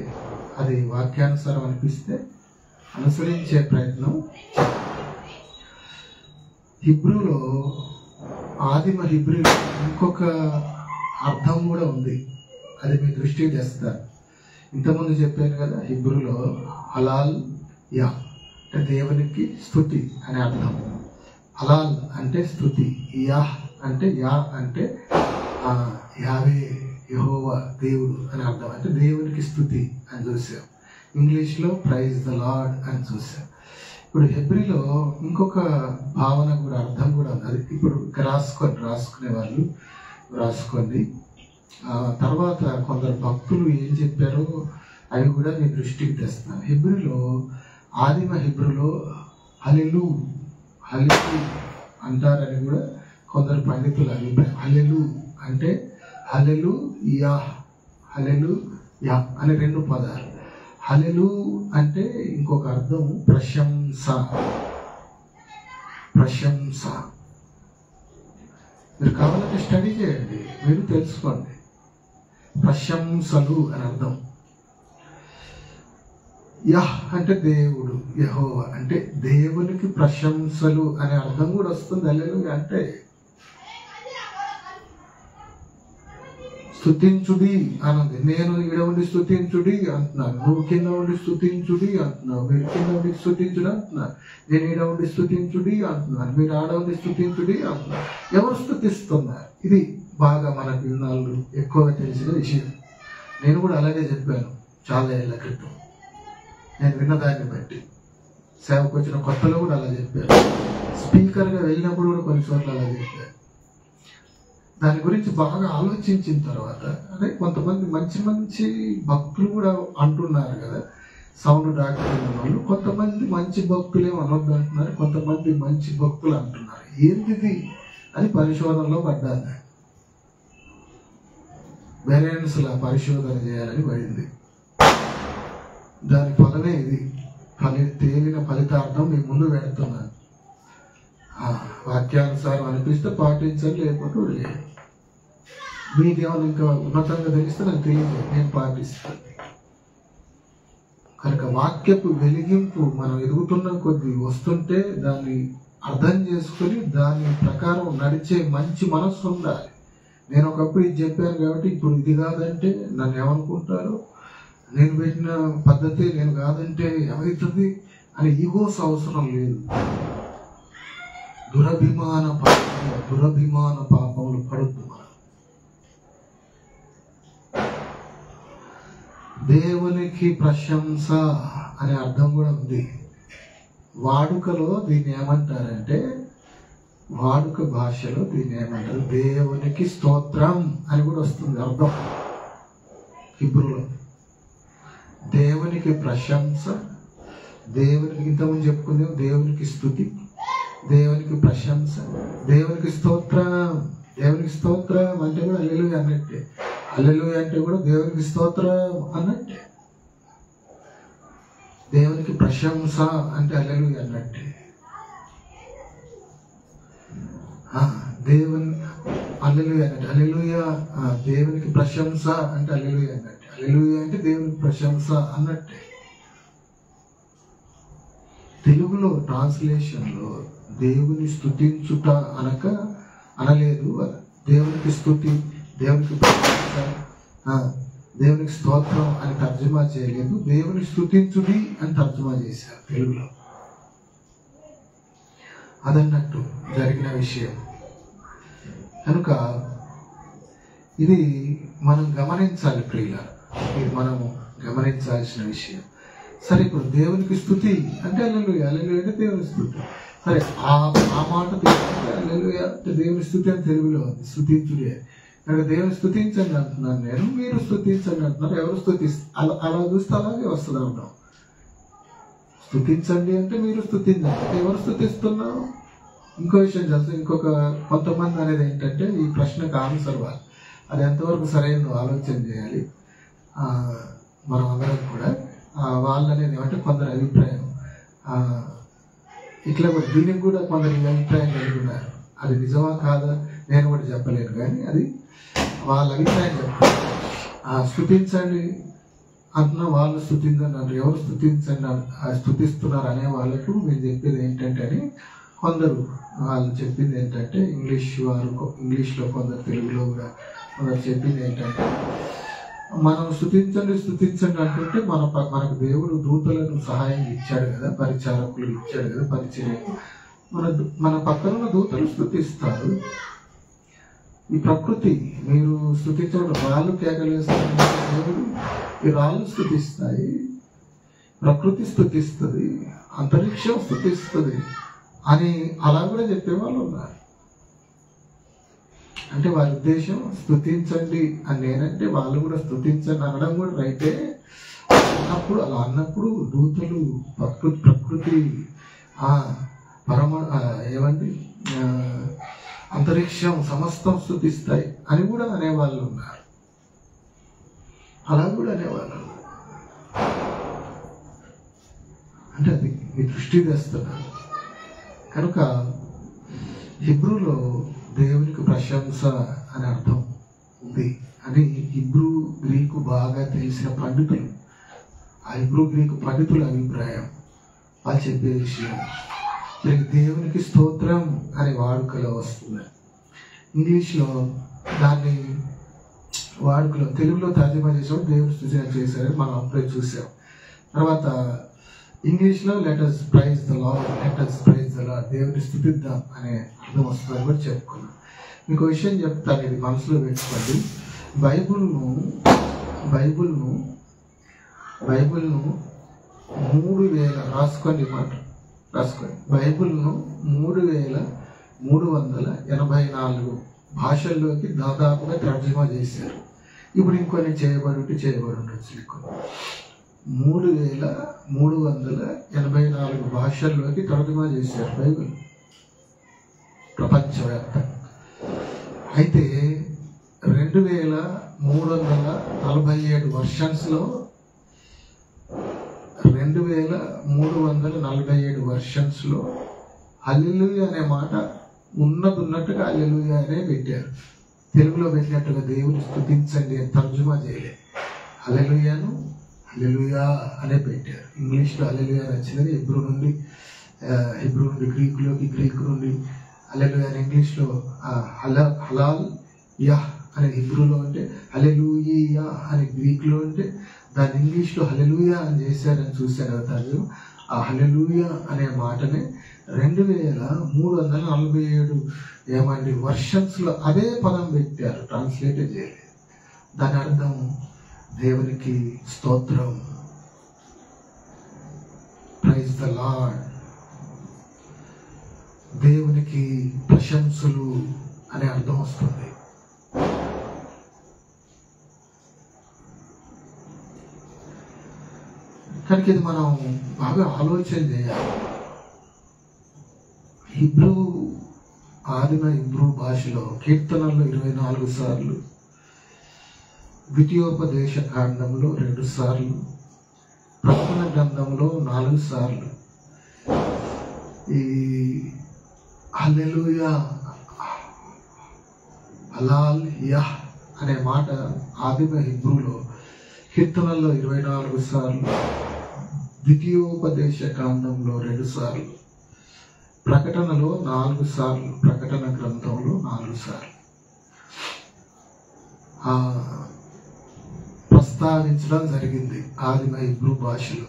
అది వాక్యానుసారం అనిపిస్తే అనుసరించే ప్రయత్నం. హిబ్రూలో, ఆదిమ హిబ్రూలో ఇంకొక అర్థం కూడా ఉంది. అది మీ దృష్టికి తెస్తారు. ఇంతకుముందు చెప్పాను కదా, హిబ్రూలో హలాల్ యా అంటే దేవునికి స్తుతి అనే అర్థం. హలాల్ అంటే స్తుతి, యాహ్ అంటే యా అంటే యావే యెహోవా దేవుడు అని అర్థం, అంటే దేవునికి స్తుతి అని చూసాం. ఇంగ్లీష్లో ప్రైజ్ ద లార్డ్ అని చూసాం. ఇప్పుడు హెబ్రీలో ఇంకొక భావన కూడా, అర్థం కూడా ఉంది. అది ఇప్పుడు రాసుకునే వాళ్ళు రాసుకోండి. తర్వాత కొందరు భక్తులు ఏం చెప్పారో అవి కూడా మీ దృష్టికి తెస్తాను. హెబ్రీలో, ఆదిమ హెబ్రీలో హల్లెలూ అంటారని కూడా కొందరు పండితుల అభిప్రాయం. హల్లెలూ అంటే హల్లెలూ యా అనే రెండు పదాలు. హల్లెలూ అంటే ఇంకొక అర్థం ప్రశంస. మీరు కావాలంటే స్టడీ చేయండి, మీరు తెలుసుకోండి. ప్రశంసలు అని అర్థం. యహ్ అంటే దేవుడు, యెహోవా అంటే దేవునికి ప్రశంసలు అనే అర్థం కూడా వస్తుంది. హల్లెలూయా అంటే స్తుతించుడి అన్నది. నేను ఈడ ఉండి స్తుతించుడి అంటున్నాను, నువ్వు కింద ఉండి స్తుతించుడి అంటున్నావు, మీరు కింద ఉండి స్తుతించుడు అంటున్నారు, నేను ఈడ ఉండి స్తుతించుడి అంటున్నాను, మీరు ఆడ ఉండి స్తుతించుడి అంటున్నారు. ఎవరు స్తుతిస్తున్నారు? ఇది బాగా మనకు ఇన్నాళ్ళు ఎక్కువగా తెలిసిన విషయం. నేను కూడా అలాగే చెప్పాను చాలా ఏళ్ళ క్రితం. నేను విన్నదాన్ని బట్టి సేవకు వచ్చిన కొత్తలో కూడా అలా చెప్పాను. స్పీకర్గా వెళ్ళినప్పుడు కూడా కొన్ని చోట్ల అలా చెప్పాను. దాని గురించి బాగా ఆలోచించిన తర్వాత, అదే కొంతమంది మంచి మంచి భక్తులు కూడా అంటున్నారు కదా, సౌండ్ డాక్టర్ వాళ్ళు. కొంతమంది మంచి భక్తులు ఏమో అనొద్దు అంటున్నారు, కొంతమంది మంచి భక్తులు అంటున్నారు. ఏంటిది అని పరిశోధనలో పడ్డాను. వేరియన్స్లా పరిశోధన చేయాలని పడింది. దాని ఫలమే ఇది. తేలిన ఫలితార్థం మీ ముందు పెడుతున్నాను. వాక్యానుసారం అనిపిస్తే పాటించండి, లేకపోతే లేదు. మీకేమైనా ఇంకా ఉన్నతంగా తెలిస్తే నాకు తెలియదు, నేను పాటిస్తాను. కనుక వాక్యపు వెలిగింపు మనం ఎదుగుతున్న కొద్దీ వస్తుంటే దాన్ని అర్థం చేసుకొని దాని ప్రకారం నడిచే మంచి మనస్సు ఉండాలి. నేను ఒకప్పుడు ఇది చెప్పాను కాబట్టి ఇప్పుడు ఇది కాదంటే నన్ను ఏమనుకుంటారు, నేను పెట్టిన పద్ధతి నేను కాదంటే ఏమవుతుంది అని ఈగోస్ అవసరం లేదు. దురభిమాన పాపములు పడద్దు. దేవునికి ప్రశంస అనే అర్థం కూడా ఉంది. వాడుకలో దీన్ని ఏమంటారంటే, వాడుక భాషలో దీన్ని ఏమంటారు, దేవునికి స్తోత్రం అని కూడా వస్తుంది అర్థం హిబ్రూలో. దేవునికి ప్రశంస, దేవునికి ఇంతకుముందు చెప్పుకుంది దేవునికి స్తుతి, దేవునికి ప్రశంస, దేవునికి స్తోత్రం. దేవునికి స్తోత్రం అంటే కూడా హల్లెలూయా అన్నట్టే. హల్లెలూయా అంటే కూడా దేవునికి స్తోత్రం అన్నట్టే. దేవునికి ప్రశంస అంటే హల్లెలూయా అన్నట్టే. దేవుని హల్లెలూయా అన్నట్టు. హల్లెలూయా దేవునికి ప్రశంస అంటే హల్లెలూయా అన్నట్టు. హల్లెలూయా అంటే దేవునికి ప్రశంస అన్నట్టే. తెలుగులో ట్రాన్స్లేషన్లో దేవుని స్తుతించుట అనలేదు. దేవునికి స్తుతి, దేవునికి ప్రశంస, దేవునికి స్తోత్రం అని తర్జుమా చేయలేదు. దేవుని స్తుతించుడి అని తర్జుమా చేశారు తెలుగులో. అదన్నట్టు జరిగిన విషయం. కనుక ఇది మనం గమనించాలి ప్రియులారా, ఇది మనము గమనించాల్సిన విషయం. సరే, ఇప్పుడు దేవునికి స్తుతి అంటే హల్లెలూయా, హల్లెలూయా అంటే దేవుని స్తుతి. సరే, ఆ మాట హల్లెలూయా అంటే దేవుని స్తుతి అని తెలుగులో ఉంది, స్తుతించుడే. కనుక దేవుని స్తుతించండి అంటున్నాను నేను, మీరు స్తుతించండి అంటున్నారు. ఎవరు అలా చూస్తే అలాగే వస్తుంది అర్థం. స్తుతించండి అంటే మీరు స్తుతించండి, ఎవరు స్తుతిస్తున్నారు? ఇంకో విషయం తెలుసు, కొంతమంది అనేది ఏంటంటే ఈ ప్రశ్నకు ఆన్సర్ వాళ్ళు, అది ఎంతవరకు సరైన ఆలోచన చేయాలి. మనం అందరం కూడా వాళ్ళు అనేది ఏమంటే కొందరు అభిప్రాయం ఇట్లా కూడా, దీనికి కూడా కొందరు అభిప్రాయం కలిగి ఉన్నారు. అది నిజమా కాదా నేను కూడా చెప్పలేను, కానీ అది వాళ్ళ అభిప్రాయం చెప్తారు. స్తుతించండి అంటున్నా, వాళ్ళు స్తుతించండి అంటారు. ఎవరు స్తుతిస్తున్నారు అనే వాళ్ళకు మీరు చెప్పేది ఏంటంటే అని కొందరు వాళ్ళు చెప్పింది ఏంటంటే, ఇంగ్లీష్లో కొందరు తెలుగులో కూడా మనం చెప్పింది ఏంటంటే, మనం స్తుతించండి అంటుంటే మనకు దేవుడు దూతలను సహాయం ఇచ్చాడు కదా, పరిచారకులు ఇచ్చాడు కదా, పరిచర్యకు. మన పక్కన ఉన్న దూతలు స్తుతిస్తారు. ఈ ప్రకృతి మీరు స్తుతించడం, రాళ్ళు కేకలేస్తారు, దేవుడు ఈ రాళ్ళు స్తుతిస్తాయి, ప్రకృతి స్తుతిస్తుంది, అంతరిక్షం స్తుతిస్తుంది అని అలా కూడా చెప్పేవాళ్ళు ఉన్నారు. అంటే వారి ఉద్దేశం స్తుతించండి అని నేనంటే వాళ్ళు కూడా స్తుతించండి అనడం కూడా రైతే. అలా అన్నప్పుడు దూతలు, ప్రకృతి ఏమండి అంతరిక్షం సమస్తం స్తుతిస్తాయి అని కూడా అనేవాళ్ళు ఉన్నారు. అలా కూడా అనేవాళ్ళు. అంటే అది మీ దృష్టి తెస్తున్నారు. కనుక హిబ్రూలో దేవునికి ప్రశంస అని అర్థం ఉంది అని హిబ్రూ గ్రీకు బాగా తెలిసిన పండితులు, ఆ హిబ్రూ గ్రీకు పండితుల అభిప్రాయం, వాళ్ళు చెప్పే విషయం. దేవునికి స్తోత్రం అనే వాడుకలో వస్తుంది. ఇంగ్లీష్లో దాన్ని వాడుకలో, తెలుగులో తర్జుమా చేసాడు, దేవుని స్తుతి చేశారని మనం అప్పుడే చూసాం. తర్వాత ఇంగ్లీష్లో let us praise the lord, let us praise the lord, దేవుని స్తుతిద్దాం అనే అర్థం వస్తుందని కూడా చెప్పుకున్నాం. మీకు విషయం చెప్తాను, ఇది మనసులో పెట్టుకోండి. బైబుల్ను 3000 రాసుకోండి మాట, రాసుకోండి. బైబుల్ను 3384 భాషల్లోకి దాదాపుగా తర్జుమా చేశారు. ఇప్పుడు ఇంకొన్ని చేయబడి ఉండొచ్చు. 3384 భాషల్లోకి తర్జుమా చేశారు బైబిల్ ప్రపంచవ్యాప్తంగా. అయితే 2347 వర్షన్స్లో 2347 వర్షన్స్లో హల్లెలూయా అనే మాట ఉన్నట్టుగా హల్లెలూయా అనే పెట్టారు. తెలుగులో పెట్టినట్టుగా దేవుని స్తుతించండి అని తర్జుమా చేయలేదు. హల్లెలూయాను హల్లెలూయా అనే పెట్టారు. ఇంగ్లీష్లో హల్లెలూయా వచ్చినది హిబ్రూ నుండి గ్రీకులోకి, గ్రీకు నుండి హల్లెలూయా అని ఇంగ్లీష్లో హలాల్ యహ్ అనే హిబ్రూలో అంటే, హల్లెలూయా అని గ్రీకులో అంటే, దాన్ని ఇంగ్లీష్లో హల్లెలూయా అని చేశారని చూశారు కదా. ఆ హల్లెలూయా అనే మాటనే 2347 ఏమండి వర్షన్స్లో అదే పదం పెట్టారు, ట్రాన్స్లేట్ చేయలేదు. దాని అర్థం దేవునికి స్తోత్రం, ప్రైజ్ ద లార్డ్, దేవునికి ప్రశంసలు అనే అర్థం వస్తుంది. కనుక ఇది మనం బాగా ఆలోచన చేయాలి. ఆదిమ హిబ్రూ భాషలో కీర్తనల్లో 24 సార్లు, ద్వితీయోపదేశ కాండంలో 2 సార్లు, ప్రకటన గ్రంథంలో 4 సార్లు ఈ హల్లెలూయా హలాల్ యహ్ అనే మాట ఆదిమ హిబ్రూలో కీర్తనల్లో 24 సార్లు, ద్వితీయోపదేశ కాండంలో 2 సార్లు, ప్రకటనలో 4 సార్లు, ప్రకటన గ్రంథంలో 4 సార్లు ప్రస్తావించడం జరిగింది ఆదిమ హిబ్రూ భాషలో.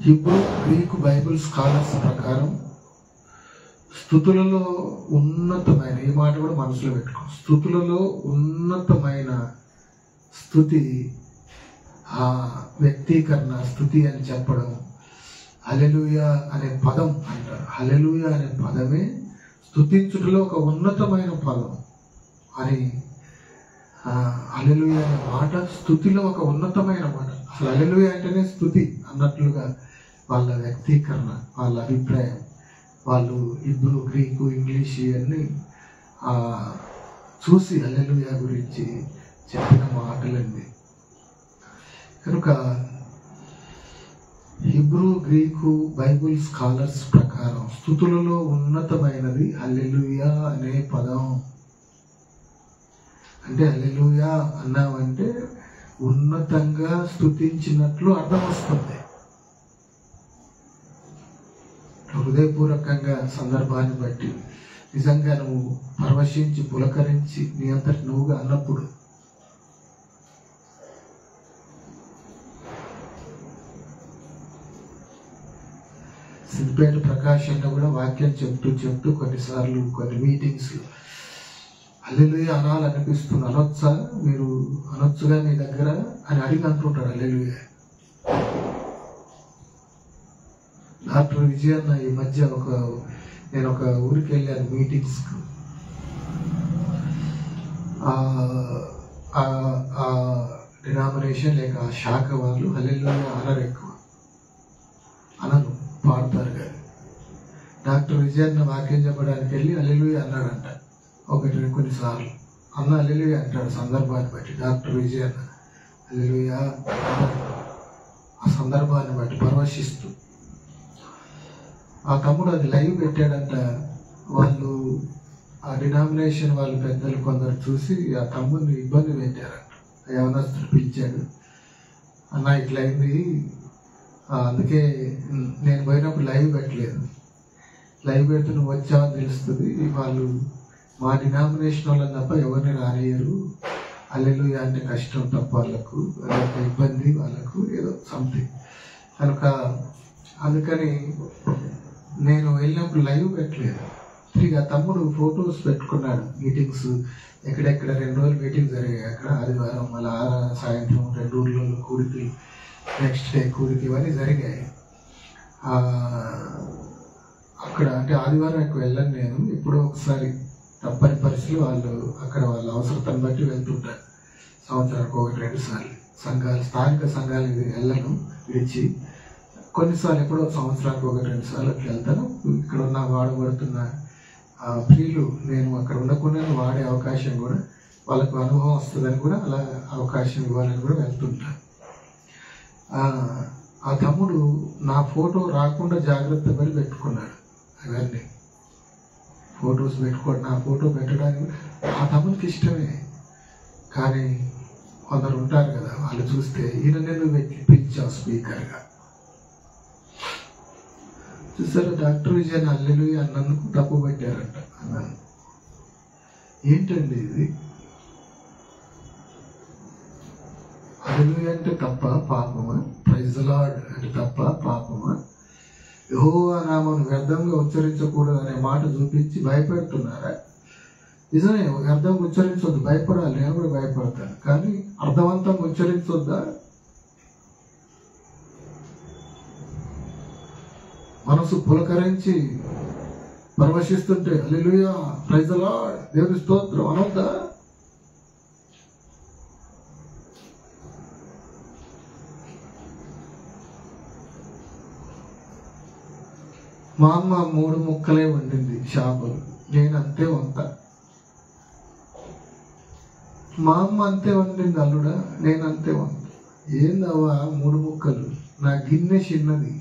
హిబ్రూ గ్రీకు బైబిల్ స్కాలర్స్ ప్రకారం స్తుతులలో ఉన్నతమైన, ఈ మాట కూడా మనసులో పెట్టుకో, స్తుతులలో ఉన్నతమైన స్తుతి, ఆ వ్యక్తీకరణ స్తుతి అని చెప్పడం హల్లెలూయా అనే పదం అంటారు. హల్లెలూయా అనే పదమే స్తుతించుటలో ఒక ఉన్నతమైన పదం అని. హల్లెలూయా అనే మాట స్తుతిలో ఒక ఉన్నతమైన మాట. అసలు హల్లెలూయా అంటేనే స్తుతి అన్నట్లుగా వాళ్ళ వ్యక్తీకరణ, వాళ్ళ అభిప్రాయం. వాళ్ళు హిబ్రూ, గ్రీకు, ఇంగ్లీష్ ఇవన్నీ చూసి హల్లెలూయా గురించి చెప్పిన మాటలండి. కనుక హిబ్రూ, గ్రీకు బైబిల్ స్కాలర్స్ ప్రకారం స్తుతులలో ఉన్నతమైనది హల్లెలూయా అనే పదం. అంటే హల్లెలూయా అన్నామంటే ఉన్నతంగా స్తుతించినట్లు అర్థం వస్తుంది. హృదయపూర్వకంగా సందర్భాన్ని బట్టి నిజంగా నువ్వు పరవశించి పులకరించి నీ అంతటి నువ్వుగా అన్నప్పుడు సిద్దిపేట ప్రకాశంలో కూడా వాక్యం చెప్తూ కొన్నిసార్లు కొన్ని మీటింగ్స్ హల్లెలూయా అనాలనిపిస్తుంది. అనొచ్చా మీరు, అనొచ్చుగా మీ దగ్గర అని అడిగి అంటుంటాడు హల్లెలూయా. డాక్టర్ విజయన్న ఈ మధ్య నేను ఒక ఊరికి వెళ్ళాను మీటింగ్స్కి. ఆ డినామినేషన్ లేక ఆ శాఖ వాళ్ళు హల్లెలూయా అనరు, ఎక్కువ అనరు, పాడతారు. కానీ డాక్టర్ విజయన్న వాక్యం చెప్పడానికి వెళ్ళి హల్లెలూయా అన్నాడంట కొన్నిసార్లు. అన్న హల్లెలూయా అంటాడు సందర్భాన్ని బట్టి. డాక్టర్ విజయన్న హల్లెలూయా ఆ సందర్భాన్ని బట్టి పరవశిస్తూ. ఆ తమ్ముడు అది లైవ్ పెట్టాడంట. వాళ్ళు ఆ డినామినేషన్ వాళ్ళు పెద్దలు కొందరు చూసి ఆ తమ్ముడిని ఇబ్బంది పెట్టారంట. యవనస్తుడు పిలిచాడు, అన్న ఇట్లయింది, అందుకే నేను పోయినప్పుడు లైవ్ పెట్టలేదు, లైవ్ పెడితే నువ్వు వచ్చావని తెలుస్తుంది, వాళ్ళు మా డినామినేషన్ వాళ్ళని తప్ప ఎవరిని రానియరు, హల్లెలూయా అంటే కష్టం తప్ప వాళ్ళకు, అదొక ఇబ్బంది వాళ్ళకు, ఏదో సంథింగ్ కనుక అందుకని నేను వెళ్ళినప్పుడు లైవ్ పెట్టలేదు. తిరిగి తమ్ముడు ఫొటోస్ పెట్టుకున్నాడు. మీటింగ్స్ ఎక్కడెక్కడ 2 రోజులు మీటింగ్ జరిగాయి అక్కడ. ఆదివారం మళ్ళీ సాయంత్రం 2 ఊర్లలో కూడికి, నెక్స్ట్ డే కూడికి, ఇవన్నీ జరిగాయి అక్కడ. అంటే ఆదివారం ఎక్కువ వెళ్ళను నేను, ఎప్పుడో ఒకసారి తప్పని పరిస్థితులు వాళ్ళు అక్కడ వాళ్ళ అవసరతను బట్టి వెళ్తుంటారు. సంవత్సరానికి 1-2 సార్లు సంఘాలు, స్థానిక సంఘాలు వెళ్ళను విడిచి. కొన్నిసార్లు ఎప్పుడో సంవత్సరానికి 1-2 సార్లు అట్లా వెళ్తాను. ఇక్కడ ఉన్న వాడబడుతున్న ప్రియులు నేను అక్కడ ఉండకుండా వాడే అవకాశం కూడా, వాళ్ళకు అనుభవం వస్తుందని కూడా అలా అవకాశం ఇవ్వాలని కూడా వెళ్తుంటాను. ఆ తమ్ముడు నా ఫోటో రాకుండా జాగ్రత్త పడి పెట్టుకున్నాడు. అవన్నీ ఫొటోస్ పెట్టుకోండి, నా ఫోటో పెట్టడానికి ఆ తమ్ముడికి ఇష్టమే. కానీ కొందరు ఉంటారు కదా, వాళ్ళు చూస్తే ఈయన నేను పిలిచావు స్పీకర్గా. చూసారు డాక్టర్ విజయన్ హల్లెలూయా అన్నందుకు తప్పు పెట్టారంట అన్నాను. ఏంటండి ఇది? హల్లెలూయా అంటే తప్ప పాపమా? ప్రైజ్ ది లార్డ్ అంటే తప్ప పాపమా? యెహోవా నామమును వ్యర్థంగా ఉచ్చరించకూడదు అనే మాట చూపించి భయపెడుతున్నారా? నిజమే, వ్యర్థంగా ఉచ్చరించొద్దు, భయపడాలి, నేను కూడా భయపడతాను. కానీ అర్థవంతంగా ఉచ్చరించొద్దా? మనసు పులకరించి పరవశిస్తుంటే హల్లెలూయా ప్రైజ్ ది లార్డ్ దేవుని స్తోత్రం అనొద్దా? మా అమ్మ 3 ముక్కలే వండింది చేపలు, నేనంతే వంట. మా అమ్మ అంతే వండింది అల్లుడా, నేనంతే వంట. ఏందవ్వా 3 ముక్కలు, నా గిన్నె చిన్నది.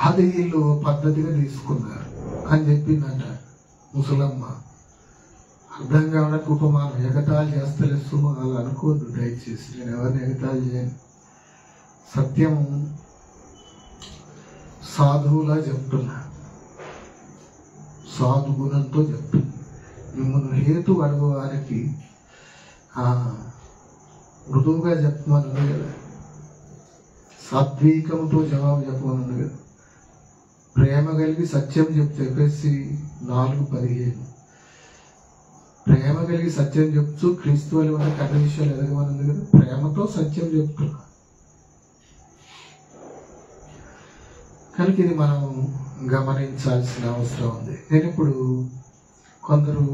అది వీళ్ళు పద్ధతిగా తీసుకున్నారు అని చెప్పిందంట ముసలమ్మ. అర్థం కావడానికి ఉపమానం. ఎగతాళి చేస్తలేదు అలా అనుకోవద్దు దయచేసి, నేను ఎవరిని ఎగతాళి చేయను. సత్యం సాధువులా చెప్తున్నా, సాధు గుణంతో చెప్తున్నా. మిమ్మల్ని హేతు అడగడానికి మృదువుగా చెప్పమని ఉంది కదా, సాత్వికంతో జవాబు చెప్పమని ఉంది కదా. ప్రేమ కలిగి సత్యం చెప్పేసి 4:15 ప్రేమ కలిగి సత్యం చెప్తూ క్రీస్తు వల్ల ఉన్న కథ విషయాలు ఎదగమని ఉంది కదా. ప్రేమతో సత్యం చెప్తున్నా. కనుక ఇది మనం గమనించాల్సిన అవసరం ఉంది. నేను ఇప్పుడు కొందరు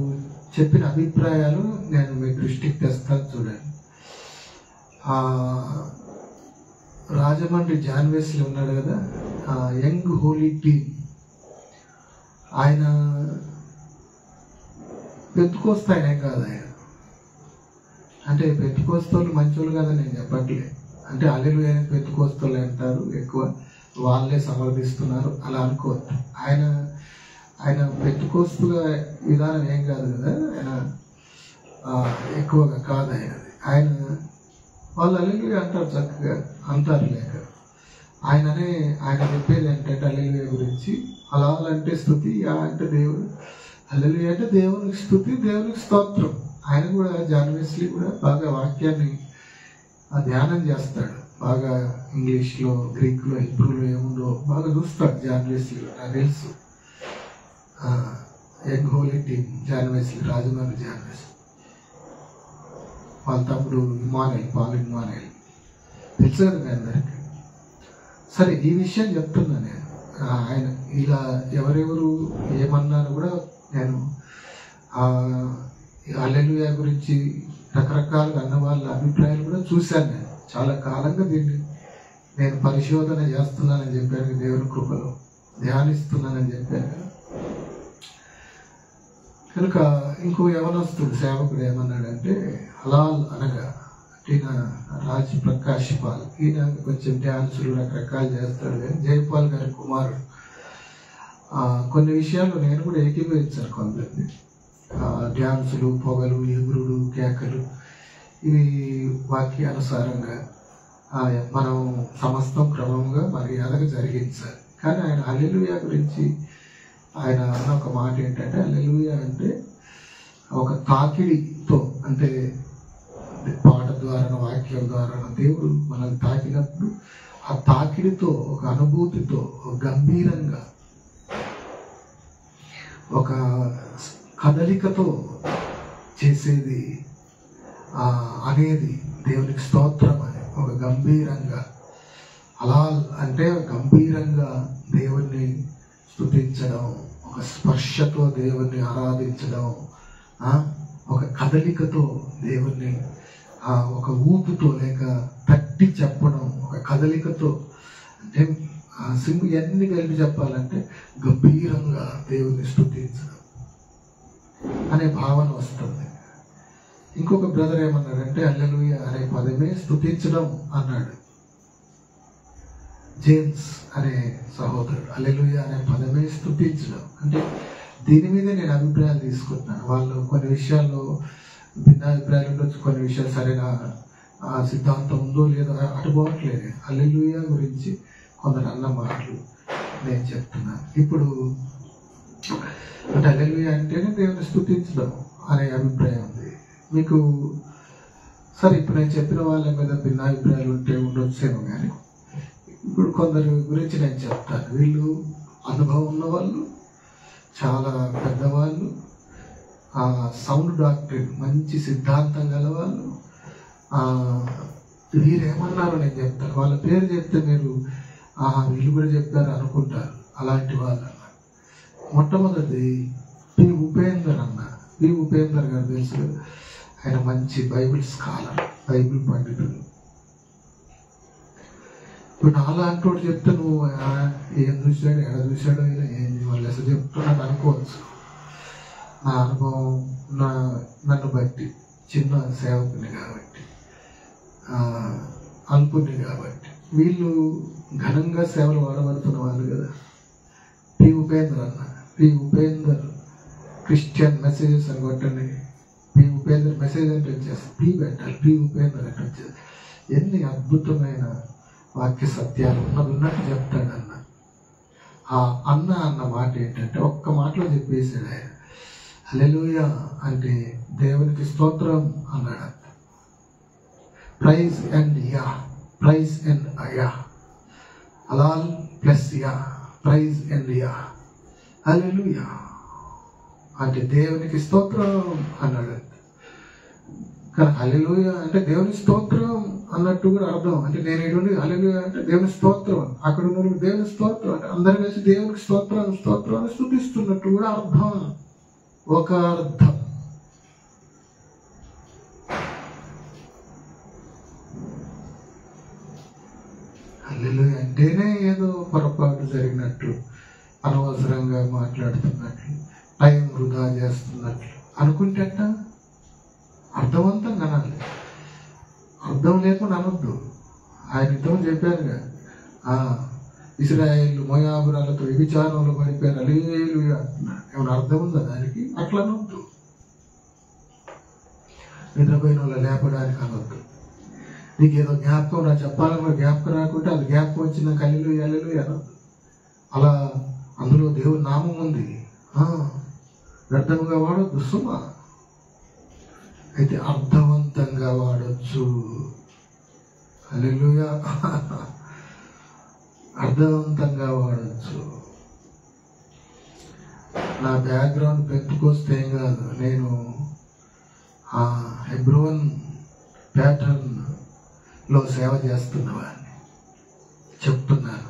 చెప్పిన అభిప్రాయాలు నేను మీ దృష్టికి తెస్తాను చూడండి. రాజమండ్రి జాన్వేస్లో ఉన్నాడు కదా, యంగ్ హోలీ టీమ్, ఆయన పెంతుకోస్తే ఆయన ఏం కాదు. ఆయన అంటే పెంతుకోస్తోళ్ళు మంచోళ్ళు కాదని నేను చెప్పట్లే. అంటే హల్లెలూయా పెంతుకోస్తోళ్ళు అంటారు, ఎక్కువ వాళ్ళే సమర్థిస్తున్నారు అలా అనుకోవద్దు. ఆయన పెంతుకోస్తుగా విధానం ఏం కాదు కదా, ఆయన ఎక్కువగా కాదు ఆయన వాళ్ళు హల్లెలూయా అంటారు, చక్కగా అంటారు. లేక ఆయన చెప్పేది ఏంటంటే హల్లెలూయా గురించి హలాల్ అంటే స్తుతి, యా అంటే దేవుడు, హల్లెలూయా అంటే దేవునికి స్తుతి, దేవునికి స్తోత్రం. ఆయన కూడా జాన్ వెస్లీ కూడా బాగా వాక్యాన్ని ధ్యానం చేస్తాడు. బాగా ఇంగ్లీష్లో, గ్రీక్లో, హిబ్రూలో ఏముందో బాగా చూస్తాడు జాన్ వెస్లీ. నాకు తెలుసు. Young holy team John Wesley, Rajahmundry John Wesley. వాళ్ళ తమ్ముడు పాల్ ఇమానుయేల్ తెలుసు కదా మీ అందరికి. సరే, ఈ విషయం చెప్తున్నా నేను. ఆయన ఇలా ఎవరెవరు ఏమన్నారో కూడా నేను హల్లెలూయా గురించి రకరకాలుగా అన్న వాళ్ళ అభిప్రాయాలు కూడా చూశాను. నేను చాలా కాలంగా దీన్ని నేను పరిశోధన చేస్తున్నానని చెప్పాను, దేవుని కృపలో ధ్యానిస్తున్నానని చెప్పాను కదా. కనుక ఇంకో యవనస్తుడు సేవకుడు ఏమన్నాడంటే, హలాల్ అనగా ఈయన రాజ్ ప్రకాష్ పాల్, ఈయన కొంచెం డ్యాన్సులు రకరకాలు చేస్తాడు కానీ జైపాల్ గారి కుమారుడు. కొన్ని విషయాల్లో నేను కూడా ఏకీభవించాను. కొందరిని డ్యాన్సులు, పొగలు, ఎగురుడు, కేకలు ఇవి వాక్యానుసారంగా మనం సమస్తం క్రమంగా మర్యాదగా జరిగించాలి. కానీ ఆయన హల్లెలూయా గురించి ఆయన అన్న ఒక మాట ఏంటంటే, హల్లెలూయా అంటే ఒక తాకిడితో, అంటే పాట ద్వారా, వాక్యం ద్వారా దేవుడు మనల్ని తాకినప్పుడు ఆ తాకిడితో, ఒక అనుభూతితో, గంభీరంగా, ఒక కదలికతో చేసేది అనేది దేవునికి స్తోత్రం అని. ఒక గంభీరంగా, అలా అంటే గంభీరంగా దేవుణ్ణి స్తుతించడం, ఒక స్పర్శతో దేవుణ్ణి ఆరాధించడం, ఒక కదలికతో దేవుణ్ణి, ఒక ఊపుతో లేక తట్టి చెప్పడం, ఒక కదలికతో, అంటే ఇవన్నీ కలిపి చెప్పాలంటే గంభీరంగా దేవుణ్ణి స్తుతించడం అనే భావన వస్తుంది. ఇంకొక బ్రదర్ ఏమన్నాడంటే, హల్లెలూయా అనే పదమే స్తుతించడం అన్నాడు. జేమ్స్ అనే సహోదరుడు హల్లెలూయా అనే పదమే స్తుతించడం అంటే, దీని మీదే నేను అభిప్రాయాలు తీసుకుంటున్నాను. వాళ్ళు కొన్ని విషయాల్లో భిన్నాభిప్రాయాలు ఉండొచ్చు, కొన్ని విషయాలు సరైన సిద్ధాంతం ఉందో లేదో అటుపోవట్లేదు. హల్లెలూయా గురించి కొందరు అన్న మాటలు నేను చెప్తున్నాను. ఇప్పుడు అంటే హల్లెలూయా అంటేనే దేవుని స్తుతించడం అనే అభిప్రాయం ఉంది మీకు. సరే, ఇప్పుడు నేను చెప్పిన వాళ్ళ మీద భిన్నాభిప్రాయాలు ఉంటే ఉండొచ్చేమో, కానీ ఇప్పుడు కొందరు గురించి నేను చెప్తాను. వీళ్ళు అనుభవం ఉన్నవాళ్ళు, చాలా పెద్దవాళ్ళు, సౌండ్ డాక్టరీ, మంచి సిద్ధాంతం గలవాళ్ళు. వీరేమన్నారో నేను చెప్తాను. వాళ్ళ పేరు చెప్తే మీరు వీళ్ళు కూడా చెప్పారు అనుకుంటారు. అలాంటి వాళ్ళు అన్నారు. మొట్టమొదటి పి ఉపేందర్ అన్న. పి ఉపేందర్ గారు తెలుసు కదా, ఆయన మంచి బైబిల్ స్కాలర్, బైబిల్ పండితుడు. ఇప్పుడు నాలాంటి వాడు చెప్తే నువ్వు ఏం చూశాడు, ఎక్కడ చూశాడో, అయినా ఏం వాళ్ళు అసలు చెప్తున్నాడు అనుకోవచ్చు. నా అనుభవం, నన్ను బట్టి, చిన్న సేవకుని కాబట్టి, అల్పుని కాబట్టి. వీళ్ళు ఘనంగా సేవలు వాడబడుతున్న వాళ్ళు కదా. పి ఉపేందర్ అన్న. పి ఉపేందర్ క్రిస్టియన్ మెసేజెస్ అని కొట్టండి. పి ఉపేందర్ మెసేజ్ అంటే వచ్చేసి పి పెట్టాలి, పి ఉపేందర్ అంటే వచ్చేసి. ఎన్ని అద్భుతమైన వాక్య సత్యాలు ఉన్నట్టు చెప్తాడన్న. ఆ అన్న మాట ఏంటంటే, ఒక్క మాటలో చెప్పేసాడు ఆయన. హల్లెలూయా అంటే దేవునికి స్తోత్రం అన్నాడు. Praise and Yah, praise and Yah, హలాల్ plus Yah, praise and Yah, hallelujah అంటే దేవునికి స్తోత్రం అన్నాడు. కానీ హల్లెలూయా అంటే దేవుని స్తోత్రం అన్నట్టు కూడా అర్థం. అంటే నేను ఇటువంటి హల్లెలూయా అంటే దేవుని స్తోత్రం, అక్కడ ఉన్న దేవుని స్తోత్రం అంటే అందరు కలిసి దేవునికి స్తోత్రాన్ని స్తుతిస్తున్నట్టు కూడా అర్థం. ఒక అర్థం. హల్లెలూయా అంటేనే ఏదో పొరపాటు జరిగినట్టు, అనవసరంగా మాట్లాడుతున్నట్లు, టైం వృధా చేస్తున్నట్లు అనుకుంటే అర్థవంతంగా అనాలి. అర్థం లేకుండా అనొద్దు. ఆయన ఇంతకు చెప్పారుగా, ఇశ్రాయేలు మోయాబురాలతో వ్యభిచారంలో పడిపోయారు, హల్లెలూయా అంటున్నాడు. ఏమైనా అర్థం ఉందా దానికి? అట్లా అనొద్దు. నిద్రపోయిన వాళ్ళు లేపడానికి అనొద్దు. నీకు ఏదో జ్ఞాపకం చెప్పాలని జ్ఞాపకం రాకుంటే అది జ్ఞాపకం వచ్చినాక హల్లెలూయా హల్లెలూయా అనొద్దు. అలా అందులో దేవుని నామం ఉంది. వ్యర్థంగా వాడొద్దు సుమా. అయితే అర్థవంతంగా వాడొచ్చు. హల్లెలూయా. అర్థవంతంగా వాడచ్చు. నా బ్యాక్గ్రౌండ్ పెంతుకొస్తే ఏం కాదు, నేను హెబ్రోన్ ప్యాటర్న్ లో సేవ చేస్తున్నవాడిని చెప్తున్నాను.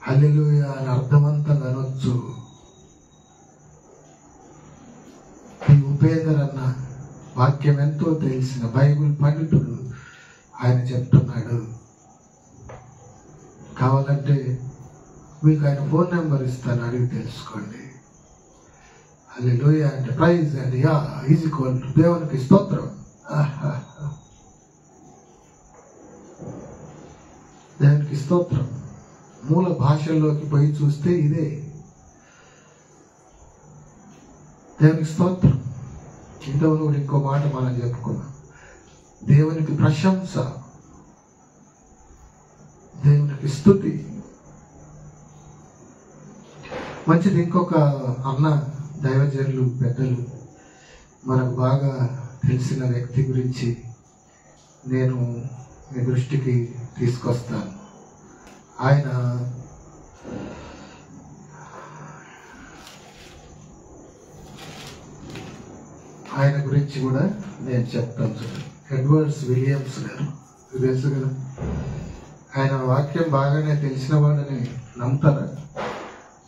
హల్లెలూయా అని అర్థవంతంగా అనొచ్చు. ఈ ఉపేందర్ అన్న వాక్యం ఎంతో తెలిసిన బైబిల్ పండితుడు, ఆయన చెప్తున్నాడు. కావాలంటే మీకు ఆయన ఫోన్ నెంబర్ ఇస్తాను, అడిగి తెలుసుకోండి. హల్లెలూయా అంటే praise and Yah is equal to దేవునికి స్తోత్రం. దేవునికి స్తోత్రం. మూల భాషల్లోకి పోయి చూస్తే ఇదే. దేవునికి స్తోత్రం. ఇంతవరకు కూడా ఇంకో మాట మనం చెప్పుకున్నాం. దేవునికి ప్రశంస, దేవునికి స్తుతి. మంచిది. ఇంకొక అన్న దైవజనులు పెద్దలు మనకు బాగా తెలిసిన వ్యక్తి గురించి నేను మీ దృష్టికి తీసుకొస్తాను. ఆయన గురించి కూడా నేను చెప్తాను. చూడండి, ఎడ్వర్డ్స్ విలియమ్స్ గారు, తెలుసు కదా. ఆయన వాక్యం బాగానే తెలిసిన వాళ్ళని నమ్ముతారా?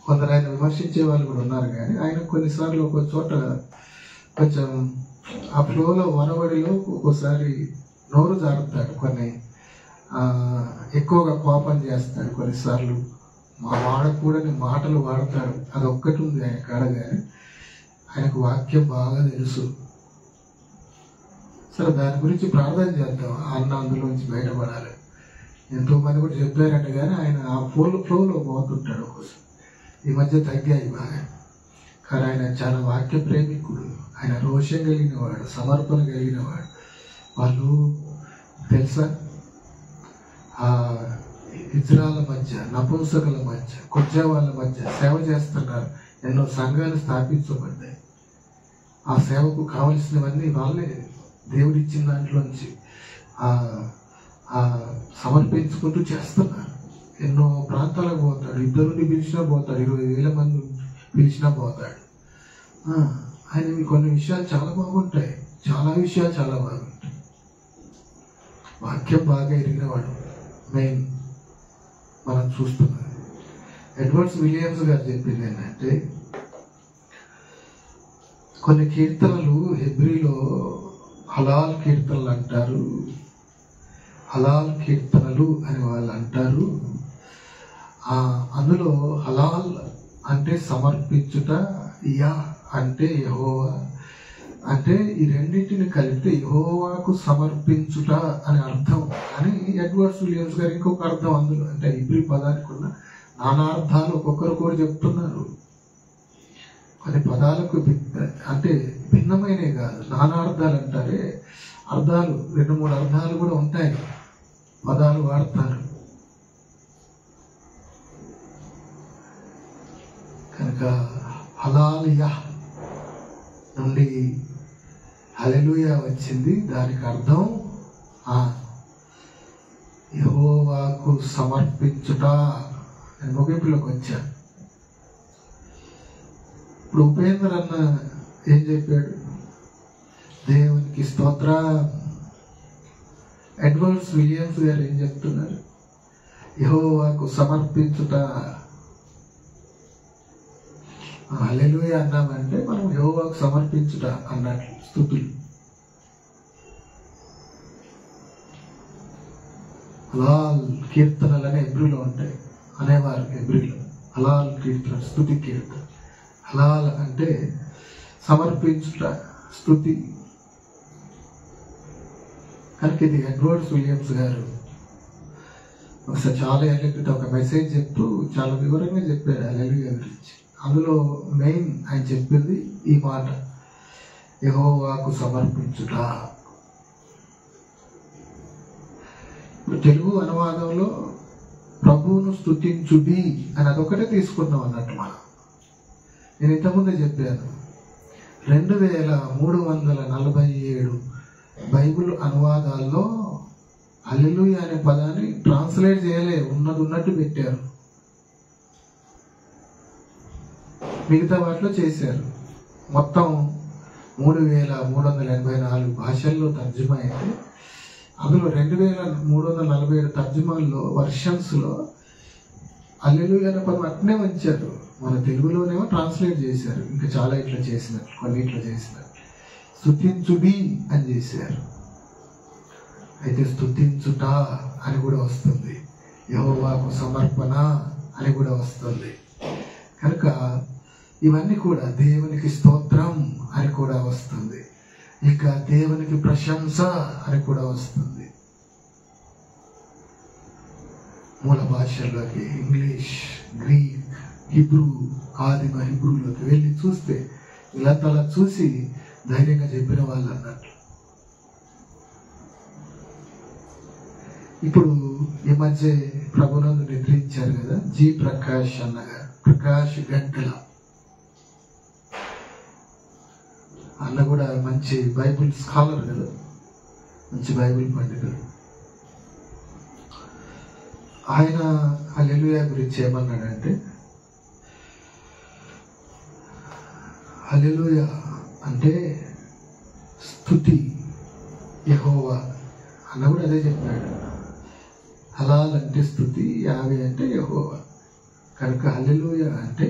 కొందరు ఆయన విమర్శించే వాళ్ళు కూడా ఉన్నారు. కానీ ఆయన కొన్నిసార్లు ఒక చోట కొంచెం ఆ ఫ్లోలో వరవడిలో ఒక్కోసారి నోరు జారుతాడు, కొన్ని ఎక్కువగా కోపం చేస్తాడు, కొన్నిసార్లు వాడకూడని మాటలు వాడతాడు. అది ఒక్కటి ఉంది ఆయన కాడ. కానీ ఆయనకు వాక్యం బాగా తెలుసు. సరే, దాని గురించి ప్రార్థన చేద్దాం, అన్న అందులోంచి బయటపడాలి. ఎంతోమంది కూడా చెప్పారంట. కానీ ఆయన ఆ ఫ్లోలో పోతుంటాడు. ఒక్కోసారి ఈ మధ్య తగ్గాయి బాగా. కానీ ఆయన చాలా వాక్య ప్రేమికుడు. ఆయన రోషం కలిగినవాడు, సమర్పణ కలిగినవాడు. వాళ్ళు తెలుసా, ఆ ఇజ్రాయెల్ మధ్య, నపుంసకుల మధ్య, కొజ్జా వాళ్ళ మధ్య సేవ చేస్తున్నారు. ఎన్నో సంఘాలు స్థాపించబడ్డాయి. ఆ సేవకు కావలసినవన్నీ వాళ్ళే దేవుడిచ్చిన దాంట్లోంచి సమర్పించుకుంటూ చేస్తున్నారు. ఎన్నో ప్రాంతాలకు పోతాడు. 2 పిలిచినా పోతాడు, 20,000 మంది పిలిచినా పోతాడు. ఆయన కొన్ని విషయాలు చాలా బాగుంటాయి, చాలా విషయాలు చాలా బాగుంటాయి. వాక్యం బాగా ఎరిగినవాడు మెయిన్ మనం చూస్తున్నాం. ఎడ్వర్డ్స్ విలియమ్స్ గారు చెప్పింది ఏంటంటే, కొన్ని కీర్తనలు హెబ్రీలో హలాల్ కీర్తనలు అంటారు, హలాల్ కీర్తనలు అని వాళ్ళు అంటారు. అందులో హలాల్ అంటే సమర్పించుట, యా అంటే యెహోవా, అంటే ఈ రెండింటిని కలిపితే యెహోవాకు సమర్పించుట అని అర్థం అని ఎడ్వర్డ్స్ విలియమ్స్ గారు ఇంకొక అర్థం అందులో, అంటే హెబ్రీ పదానికి ఉన్న నానార్థాలు ఒక్కొక్కరు కూడా చెప్తున్నారు. కొన్ని పదాలకు అంటే భిన్నమైనవి కాదు, నానార్థాలు అంటారే, అర్థాలు 2-3 అర్థాలు కూడా ఉంటాయి, పదాలు వాడతారు. కనుక హలాలియా నుండి హల్లెలూయా వచ్చింది. దానికి అర్థం యెహోవాకు సమర్పించుట. నేను ముగింపులోకి వచ్చాను. ఇప్పుడు ఉపేందర్ అన్న ఏం చెప్పాడు? దేవునికి స్తోత్ర. ఎడ్వర్డ్స్ విలియమ్స్ గారు ఏం చెప్తున్నారు? యెహోవాకు సమర్పించుట. హల్లెలూయా అన్నామంటే మనం యెహోవాకు సమర్పించుట అన్నట్లు స్తుతులు. హలాల్ కీర్తనలనే హెబ్రీలో ఉంటాయి అనేవారు. హెబ్రీలో హలాల్ కీర్తన, స్తుతి కీర్తన. హలాల్ అంటే సమర్పించుట, స్తుతి. కనుక ఇది ఎడ్వర్డ్స్ విలియమ్స్ గారు ఒకసారి చాలా ఏళ్ళ క్రితం ఒక మెసేజ్ చెప్తూ చాలా వివరంగా చెప్పారు హల్లెలూయా గురించి. అందులో మెయిన్ ఆయన చెప్పింది ఈ మాట, యెహోవాకు సమర్పించుట. ఇప్పుడు తెలుగు అనువాదంలో ప్రభువును స్తుతించుడి అని అదొకటే తీసుకున్నాం అన్నట్టు మనం. నేను ఇంతకుముందే చెప్పాను, 2347 బైబిల్ అనువాదాల్లో హల్లెలూయా అనే పదాన్ని ట్రాన్స్లేట్ చేయలే, ఉన్నది ఉన్నట్టు పెట్టారు. మిగతా వాటిలో చేశారు. మొత్తం 3384 భాషల్లో తర్జుమా అయితే అందులో 2347 తర్జుమాల్లో వర్షన్స్లో హల్లెలూయా అనే పదం అట్నే ఉంచారు. మన తెలుగులోనేమో ట్రాన్స్లేట్ చేశారు. ఇంకా చాలా ఇట్లా చేసినారు, కొన్ని ఇట్లా చేసినారు. స్తుతించుడి అని చేశారు. అయితే స్తుతించుట అని కూడా వస్తుంది, యెహోవాకు సమర్పణ అని కూడా వస్తుంది. కనుక ఇవన్నీ కూడా దేవునికి స్తోత్రం అని కూడా వస్తుంది, ఇక దేవునికి ప్రశంస అని కూడా వస్తుంది. మూల భాషల్లోకి ఇంగ్లీష్, గ్రీక్, హిబ్రూ, ఆదిమ హిబ్రూలోకి వెళ్ళి చూస్తే ఇలా తల చూసి ధైర్యంగా చెప్పిన వాళ్ళు అన్నట్లు. ఇప్పుడు ఈ మధ్య ప్రభునందు నిద్రించారు కదా జి ప్రకాష్ అన్నగారు, ప్రకాష్ గంటల అన్న కూడా మంచి బైబిల్ స్కాలర్ కదా, మంచి బైబిల్ పండితుడు. ఆయన హల్లెలూయా గురించి ఏమన్నాడంటే, హల్లెలూయా అంటే స్తుతి యెహోవా అన్న కూడా అదే చెప్పాడు. హలాల్ అంటే స్తుతి, యావే అంటే యెహోవా. కనుక హల్లెలూయా అంటే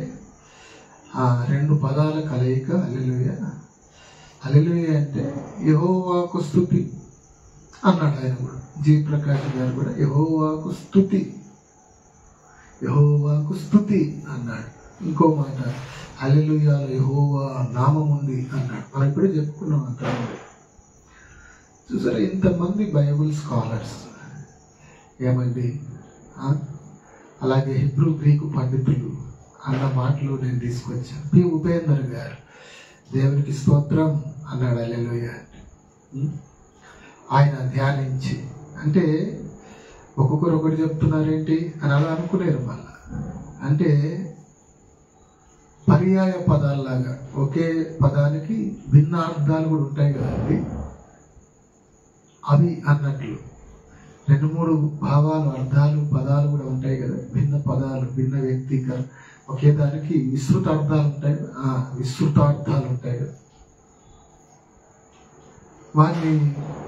ఆ రెండు పదాల కలయిక హల్లెలూయా. హల్లెలూయా అంటే యెహోవాకు స్తుతి అన్నాడు ఆయన కూడా. జి ప్రకాష్ గారు కూడా యెహోవాకు స్తుతి, యెహోవాకు స్తుతి అన్నాడు. ఇంకో మాట హల్లెలూయాలో యెహోవా నామం ఉంది అన్నాడు. మనం ఇప్పుడే చెప్పుకున్నాం అంతమంది. చూసారా ఇంతమంది బైబుల్ స్కాలర్స్ ఏమండి, అలాగే హిబ్రూ గ్రీకు పండితులు అన్న మాటలు నేను తీసుకొచ్చాను. పి ఉపేందర్ గారు దేవునికి స్తోత్రం అన్నాడు హల్లెలూయా. ఆయన ధ్యానించి, అంటే ఒక్కొక్కరు ఒకటి చెప్తున్నారేంటి అని అలా అనుకునేరు. మళ్ళా అంటే పర్యాయ పదాల్లాగా ఒకే పదానికి భిన్న అర్థాలు కూడా ఉంటాయి కదండి, అవి అన్నట్లు 2-3 భావాలు, అర్థాలు, పదాలు కూడా ఉంటాయి కదా, భిన్న పదాలు, భిన్న వ్యక్తీకరణ. ఒకే దానికి విస్తృత అర్థాలు ఉంటాయి, విస్తృతార్థాలు ఉంటాయి కదా, వాటిని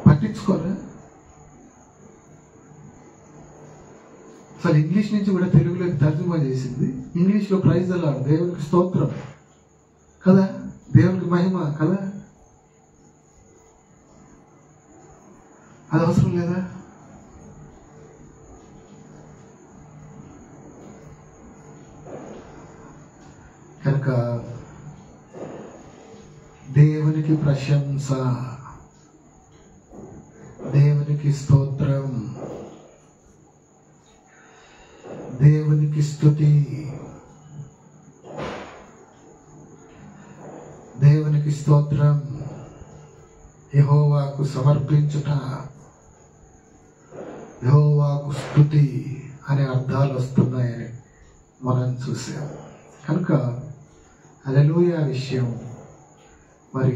పట్టించుకోరా. అసలు ఇంగ్లీష్ నుంచి కూడా తెలుగులోకి తర్జుమా చేసింది. ఇంగ్లీష్లో ప్రైజ్ ది లార్డ్, దేవునికి స్తోత్రం కదా, దేవునికి మహిమ కదా, అది అవసరం లేదా? కనుక దేవునికి ప్రశంస, దేవునికి స్తోత్రం, దేవునికి స్తుతి, దేవునికి స్తోత్రం, యెహోవాకు సమర్పించుట, యెహోవాకు స్తుతి అనే అర్థాలు వస్తున్నాయని మనం చూసాం. కనుక హల్లెలూయా విషయం మరి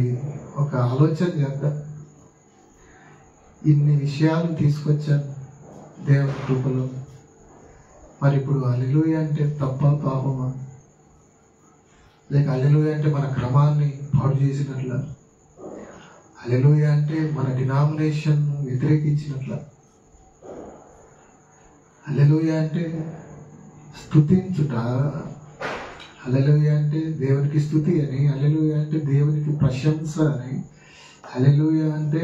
ఒక ఆలోచన చేద్దాం. ఇన్ని విషయాలు తీసుకొచ్చాను దేవుని కృపలో. మరి ఇప్పుడు హల్లెలూయా అంటే తప్ప పాపమా? లేక హల్లెలూయా అంటే మన క్రమాన్ని పాడు చేసినట్ల? హల్లెలూయా అంటే మన డినామినేషన్ వ్యతిరేకించినట్ల? హల్లెలూయా అంటే స్తుతించుట, హల్లెలూయా అంటే దేవునికి స్తుతి అని, హల్లెలూయా అంటే దేవునికి ప్రశంస అని, హల్లెలూయా అంటే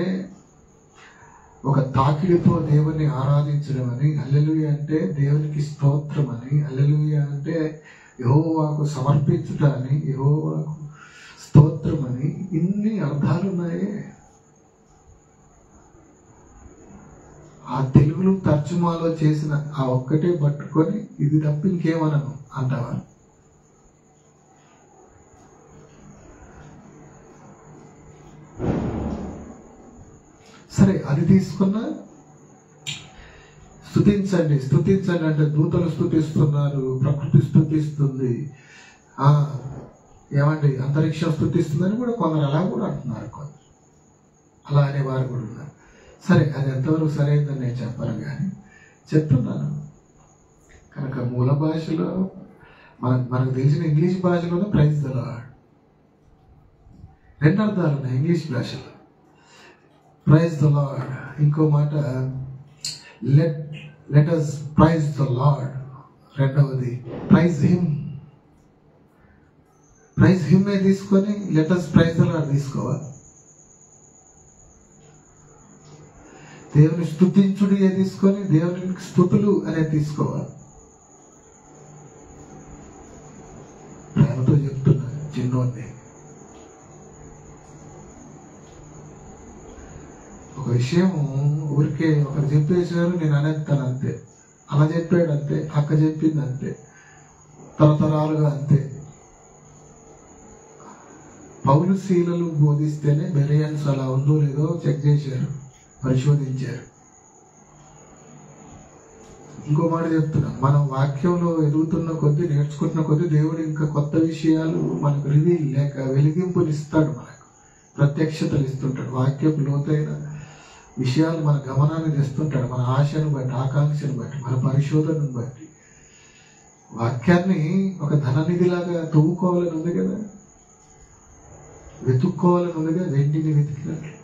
ఒక తాకిడితో దేవుని ఆరాధించడం అని, హల్లెలూయా అంటే దేవునికి స్తోత్రం అని, హల్లెలూయా అంటే యెహోవాకు సమర్పించుట అని, యెహోవాకు స్తోత్రం అని, ఇన్ని అర్థాలు ఉన్నాయే. ఆ తెలుగులో తర్జుమాలో చేసిన ఆ ఒక్కటే పట్టుకొని ఇది తప్ప ఇంకేమనను అంటావా? సరే, అది తీసుకున్నా స్తుతించండి, స్తుతించండి అంటే దూతలు స్తుతిస్తున్నారు, ప్రకృతి స్తుతిస్తుంది, ఏమంటే అంతరిక్షం స్తుతిస్తుందని కూడా కొందరు అలా కూడా అంటున్నారు, కొందరు అలా అనేవారు కూడా ఉన్నారు. సరే, అది ఎంతవరకు సరైందని నేను చెప్పను, కానీ చెప్తున్నాను. కనుక మూల భాషలో మనకు తెలిసిన ఇంగ్లీష్ భాషలోనే ప్రైజ్ ద లార్డ్ 2 అర్థాలు ఉన్నాయి ఇంగ్లీష్ భాషలో. ప్రైజ్ ద లార్డ్, ఇంకో మాట let us praise the lord, రెండవది ప్రైజ్ హిమ్. ప్రైజ్ హిమ్ ఏ తీసుకొని let us praise the lord తీసుకోవాలి. దేవుని స్తుతించుడు ఏ తీసుకొని దేవునికి స్తుతులు అనేది తీసుకోవాలి. ప్రేమతో చెప్తున్నా చిన్నోడిని. ఒక విషయం ఊరికే ఒకరు చెప్పేసారు, నేను అనేస్తాను అంతే. అలా చెప్పాడు అంతే, అక్క చెప్పింది అంతే, తరతరాలుగా అంతే. పౌలు శీలలు బోధిస్తేనే బెరియన్స్ అలా ఉందో లేదో చెక్ చేశారు, పరిశోధించారు. ఇంకో మాట చెప్తున్నా, మనం వాక్యంలో ఎదుగుతున్న కొద్దీ, నేర్చుకుంటున్న కొద్దీ దేవుడు ఇంకా కొత్త విషయాలు మనకు రివీల్ లేక వెలిగింపునిస్తాడు, మనకు ప్రత్యక్షతలు ఇస్తుంటాడు. వాక్యపు లోతైన విషయాలు మన గమనాన్ని తెస్తుంటాడు, మన ఆశను బట్టి, ఆకాంక్షను బట్టి, మన పరిశోధనను బట్టి. వాక్యాన్ని ఒక ధననిధిలాగా తవ్వుకోవాలని ఉంది కదా, వెతుక్కోవాలని ఉంది కదా, వెండిని వెతికినట్లు.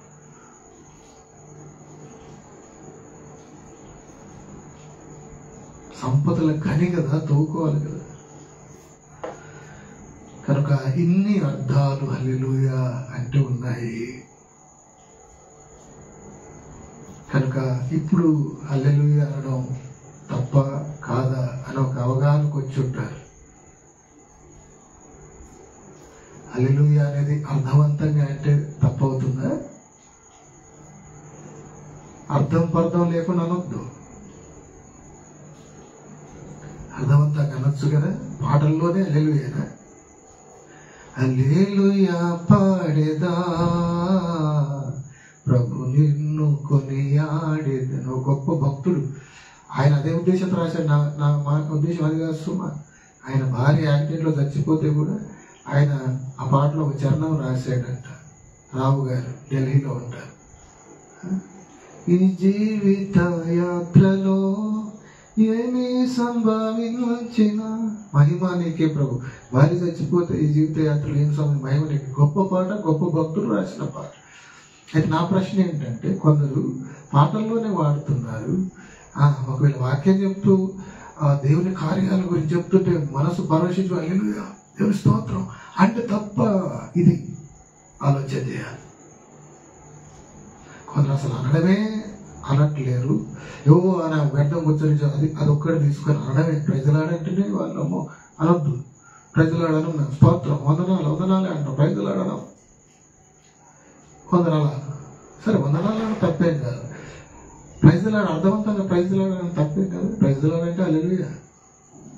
సంపదల కని కదా, తవ్వుకోవాలి కదా. కనుక ఇన్ని అర్థాలు హల్లెలూయా అంటే ఉన్నాయి. కనుక ఇప్పుడు హల్లెలూయా అనడం తప్ప కాదా అని ఒక అవగాహనకు వచ్చి ఉంటారు. హల్లెలూయా అనేది అర్థవంతంగా అంటే తప్పవుతుందా? అర్థం పర్థం లేకుండా అనొద్దు, అర్థవంతంగా అనొచ్చు కదా. పాటల్లోనే హల్లెలూయానా, హల్లెలూయా పాడేదా ప్రభు నిన్ను కొనియాడేదను. గొప్ప భక్తుడు ఆయన అదే ఉద్దేశంతో రాశాడు. మా ఉద్దేశం అది కాదు సుమా. ఆయన భార్య యాక్సిడెంట్లో చచ్చిపోతే కూడా ఆయన ఆ పాటలో ఒక చరణం రాశాడంట. రావు గారు ఢిల్లీలో ఉంటారు. ఈ జీవిత యాత్రలో ఏమీ సంభవించిన మహిమ నీకే ప్రభు. భార్య చచ్చిపోతే ఈ జీవిత యాత్రలో ఏం సంభవం, మహిమ నీకే. గొప్ప పాట, గొప్ప భక్తుడు రాసిన పాట. అయితే నా ప్రశ్న ఏంటంటే, కొందరు పాటల్లోనే వాడుతున్నారు. ఒకవేళ వాక్యం చెప్తూ దేవుని కార్యాల గురించి చెప్తుంటే మనసు పరవశించు హల్లెలూయా దేవుని స్తోత్రం అంటే తప్ప ఇది ఆలోచన చేయాలి. కొందరు అసలు అనడమే అనట్లేరు. ఏవో అని గడ్డం కూర్చొని అది ఒక్కటి తీసుకొని అనడమే. ప్రజలాడంటేనే వాళ్ళమ్మో అనొద్దు, ప్రజలాడను స్తోత్రం వందనాలు వందనాలే అంటాం, ప్రజలాడడం. కొందరు అలా, సరే వందనాలు తప్పేం కాదు, ప్రైజ్లాడు అర్థవంతంగా ప్రైజ్లాడని తప్పేం కాదు. ప్రైజ్లాడంటే హల్లెలూయా,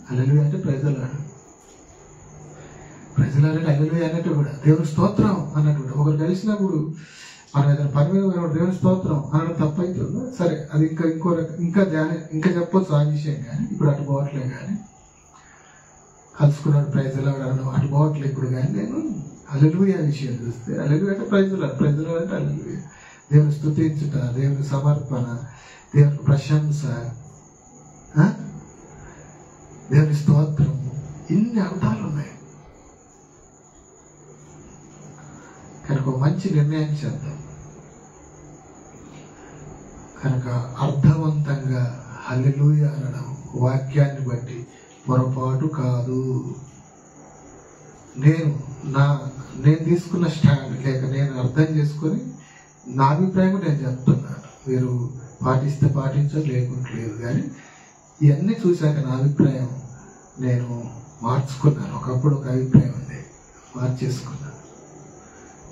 హల్లెలూయా అంటే ప్రైజ్లాడు, ప్రైజ్లాడంటే హల్లెలూయా అన్నట్టు కూడా దేవుని స్తోత్రం అన్నట్టు కూడా. ఒకరు కలిసినప్పుడు మనం ఏదైనా పని మీద దేవుని స్తోత్రం అనడం తప్పైతుందా? సరే, అది ఇంకా చెప్పొచ్చు ఆ విషయం, కానీ ఇప్పుడు అటు పోవట్లే. కానీ కలుసుకున్నాడు ప్రైజ్లాడు అనడం అటు పోవట్లే ఇప్పుడు. కానీ నేను హల్లెలూయా విషయం చూస్తే హల్లెలూయా అంటే ప్రైజ్లాడు, ప్రైజ్లాడు అంటే హల్లెలూయా. దేవుని స్తుతించుట, దేవుని సమర్పణ, దేవుని ప్రశంస, దేవుని స్తోత్రం, ఇన్ని అర్థాలు ఉన్నాయి. కనుక మంచి నిర్ణయం చేద్దాం. కనుక అర్థవంతంగా హల్లెలూయా అనడం వాక్యాన్ని బట్టి పొరపాటు కాదు. నేను తీసుకున్న స్టాండ్ లేక నేను అర్థం చేసుకొని నా అభిప్రాయం నేను చెప్తున్నాను. మీరు పాటిస్తే పాటించడం లేకుంటలేదు. కానీ ఇవన్నీ చూశాక నా అభిప్రాయం నేను మార్చుకున్నాను. ఒకప్పుడు ఒక అభిప్రాయం ఉంది, మార్చేసుకున్నాను.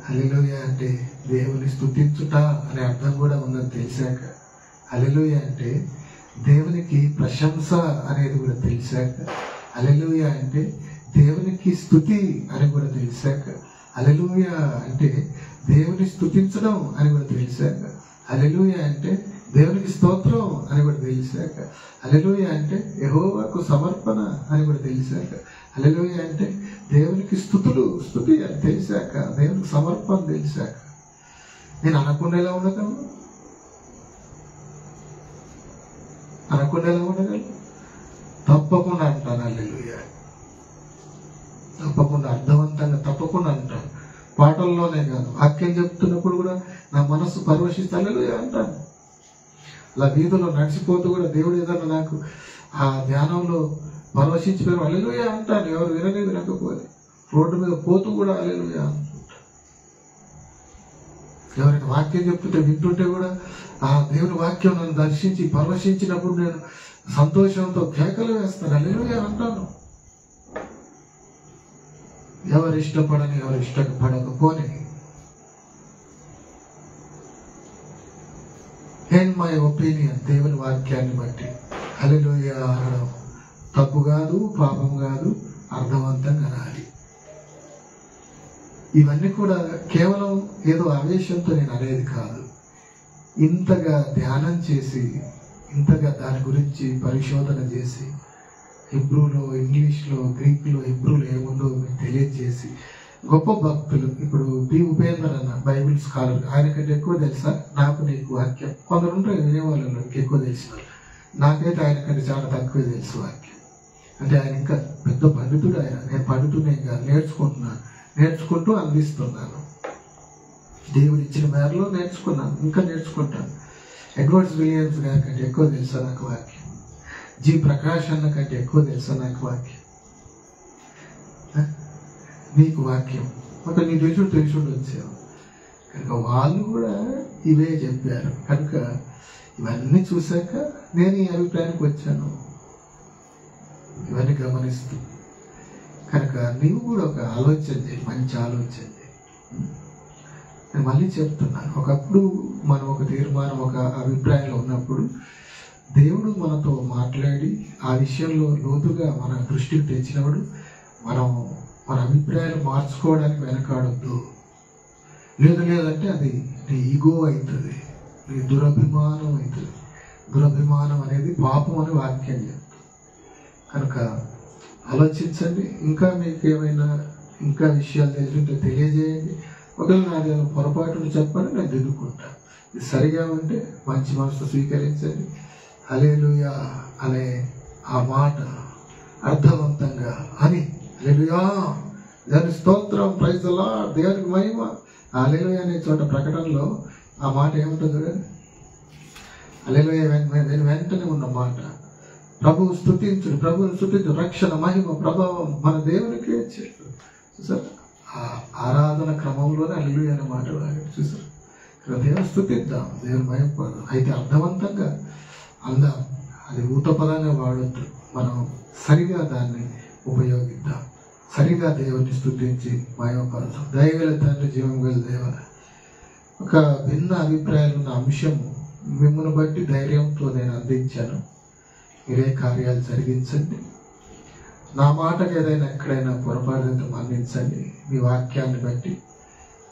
హల్లెలూయా అంటే దేవుని స్తుతించుట అనే అర్థం కూడా ఉందని తెలిసాక, హల్లెలూయా అంటే దేవునికి ప్రశంస అనేది కూడా తెలిసాక, హల్లెలూయా అంటే దేవునికి స్తుతి అని కూడా తెలిసాక, హల్లెలూయా అంటే దేవుని స్తుతించడం అని కూడా తెలిసాక, హల్లెలూయా అంటే దేవునికి స్తోత్రం అని కూడా తెలిసాక, హల్లెలూయా అంటే యెహోవాకు సమర్పణ అని కూడా తెలిసాక, హల్లెలూయా అంటే దేవునికి స్తుతి అని తెలిసాక, దేవునికి సమర్పణ తెలిసాక నేను అనకుండా ఎలా ఉండగలను? తప్పకుండా అంటాను హల్లెలూయా. తప్పకుండా అర్థవంతంగా తప్పకుండా అంటాను. పాటల్లోనే కాదు, వాక్యం చెప్తున్నప్పుడు కూడా నా మనస్సు పరవశిస్తే హల్లెలూయా అంటాను. అలా వీధిలో నడిచిపోతూ కూడా దేవుడు ఏదన్నా నాకు ఆ ధ్యానంలో పరవశించిపోయి హల్లెలూయా అంటాను. ఎవరు వినకపోతే రోడ్డు మీద పోతూ కూడా హల్లెలూయా అనుకుంటా. ఎవరైనా వాక్యం చెప్తుంటే వింటుంటే కూడా ఆ దేవుని వాక్యం నన్ను దర్శించి పరవశించినప్పుడు నేను సంతోషంతో కేకలు వేస్తాను, హల్లెలూయా అంటాను. ఎవరు ఇష్టపడని, ఎవరు ఇష్టపడకపోని, ఇన్ మై ఒపీనియన్ దేవుని వాక్యాన్ని బట్టి హల్లెలూయా అనడం తప్పు కాదు, పాపం కాదు, అర్థవంతంగా అనాలి. ఇవన్నీ కూడా కేవలం ఏదో ఆవేశంతో నేను అనేది కాదు. ఇంతగా ధ్యానం చేసి, ఇంతగా దాని గురించి పరిశోధన చేసి, హిబ్రూలో, ఇంగ్లీష్లో, గ్రీక్లో, హిబ్రూలో ఏముందో మీకు తెలియజేసి, గొప్ప భక్తులు ఇప్పుడు బి ఉపేందర్ అన్న బైబిల్ స్కాలర్, ఆయనకంటే ఎక్కువ తెలుసా నాకు నీకు వాక్యం. కొందరు ఉంటారు వినేవాళ్ళు ఎక్కువ తెలిసిన, నాకైతే ఆయనకంటే చాలా తక్కువ తెలుసు వాక్యం. అంటే ఆయన ఇంకా పెద్ద పండితుడు ఆయన. నేను పండితుడినే కాదు, నేర్చుకుంటూ అందిస్తున్నాను. దేవుడు ఇచ్చిన మేరలో నేర్చుకున్నాను, ఇంకా నేర్చుకుంటాను. ఎడ్వర్డ్స్ విలియమ్స్ గారి కంటే ఎక్కువ తెలుసా నాకు వాక్యం. జి ప్రకాష్ అన్న కంటే ఎక్కువ తెలుసా నాకు వాక్యం. నీకు వాక్యం ఒక నీ తెలుసుండి వచ్చావు కనుక వాళ్ళు కూడా ఇవే చెప్పారు. కనుక ఇవన్నీ చూశాక నేను ఈ అభిప్రాయానికి వచ్చాను, ఇవన్నీ గమనిస్తూ. కనుక నీవు కూడా ఒక ఆలోచన చేయి, మంచి ఆలోచన చేయి. నేను మళ్ళీ చెప్తున్నాను, ఒకప్పుడు మనం ఒక తీర్మానం, ఒక అభిప్రాయంలో ఉన్నప్పుడు దేవుడు మనతో మాట్లాడి ఆ విషయంలో లోతుగా మన దృష్టికి తెచ్చినప్పుడు మనం మన అభిప్రాయాలు మార్చుకోవడానికి వెనకాడొద్దు. లేదంటే అది నీ ఈగో అవుతుంది, నీ దురభిమానం అవుతుంది. దురభిమానం అనేది పాపం అని వాక్యం చెప్తుంది. కనుక ఆలోచించండి. ఇంకా మీకు ఏమైనా ఇంకా విషయాలు తెలిసింటే తెలియజేయండి. ఒకవేళ నాది పొరపాటును చెప్పండి, నేను దిద్దుకుంటాను. ఇది సరిగా ఉంటే మంచి మనసు స్వీకరించండి. హల్లెలూయా అనే ఆ మాట అర్థవంతంగా అని, హల్లెలూయా దాని స్తోత్రం, ప్రైజ్ ది లార్డ్, దేవునికి మహిమ, హల్లెలూయా అనే చోట ప్రకటనలో ఆ మాట ఏముంటుంది చూడండి. హల్లెలూయా వెంటనే ఉన్న మాట, ప్రభువు స్తుతించుడు, ప్రభువుని స్తుతించు, రక్షణ, మహిమ, ప్రభావం మన దేవునికి చెప్పు. చూసారు, ఆ ఆరాధన క్రమంలోనే హల్లెలూయా అనే మాట చూసారు. దేవుని స్తుతిద్దాం, దేవుని మహిమపడదాం. అయితే అర్థవంతంగా అందాం, అది ఊతపదంగా వాడొద్దు. మనం సరిగా దాన్ని ఉపయోగిద్దాం, సరిగా దేవుని స్తుతించి మహిమపడదాం. దయగల తండ్రి, జీవం గల దేవ, ఒక భిన్న అభిప్రాయాలు ఉన్న అంశము మిమ్మల్ని బట్టి ధైర్యంతో నేను అందించాను. మీరే కార్యాలు జరిగించండి. నా మాటకు ఏదైనా ఎక్కడైనా పొరపాటు మన్నించండి. మీ వాక్యాన్ని బట్టి,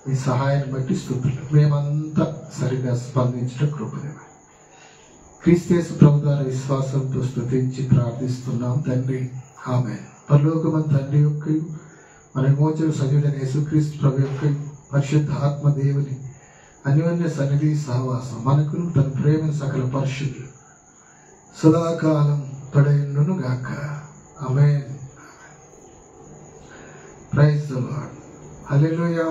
మీ సహాయాన్ని బట్టి స్తుతులు. మేమంతా సరిగా స్పందించడం కృపదేవ. క్రీస్తు ప్రభు ద్వారా విశ్వాసంతో స్తుతించి ప్రార్థిస్తున్నాం తండ్రి, ఆమేన్. పరలోకమందు తండ్రి యొక్క మన విమోచన సజీవుడైన యేసుక్రీస్తు ప్రభు యొక్క పరిశుద్ధ ఆత్మ దేవుని అన్యోన్య సన్నిధి సహవాసం మనకును తన ప్రేమ సకల పరిశుద్ధులు సదాకాలం తొడయుండును గాక. Amen. Praise the lord. Hallelujah.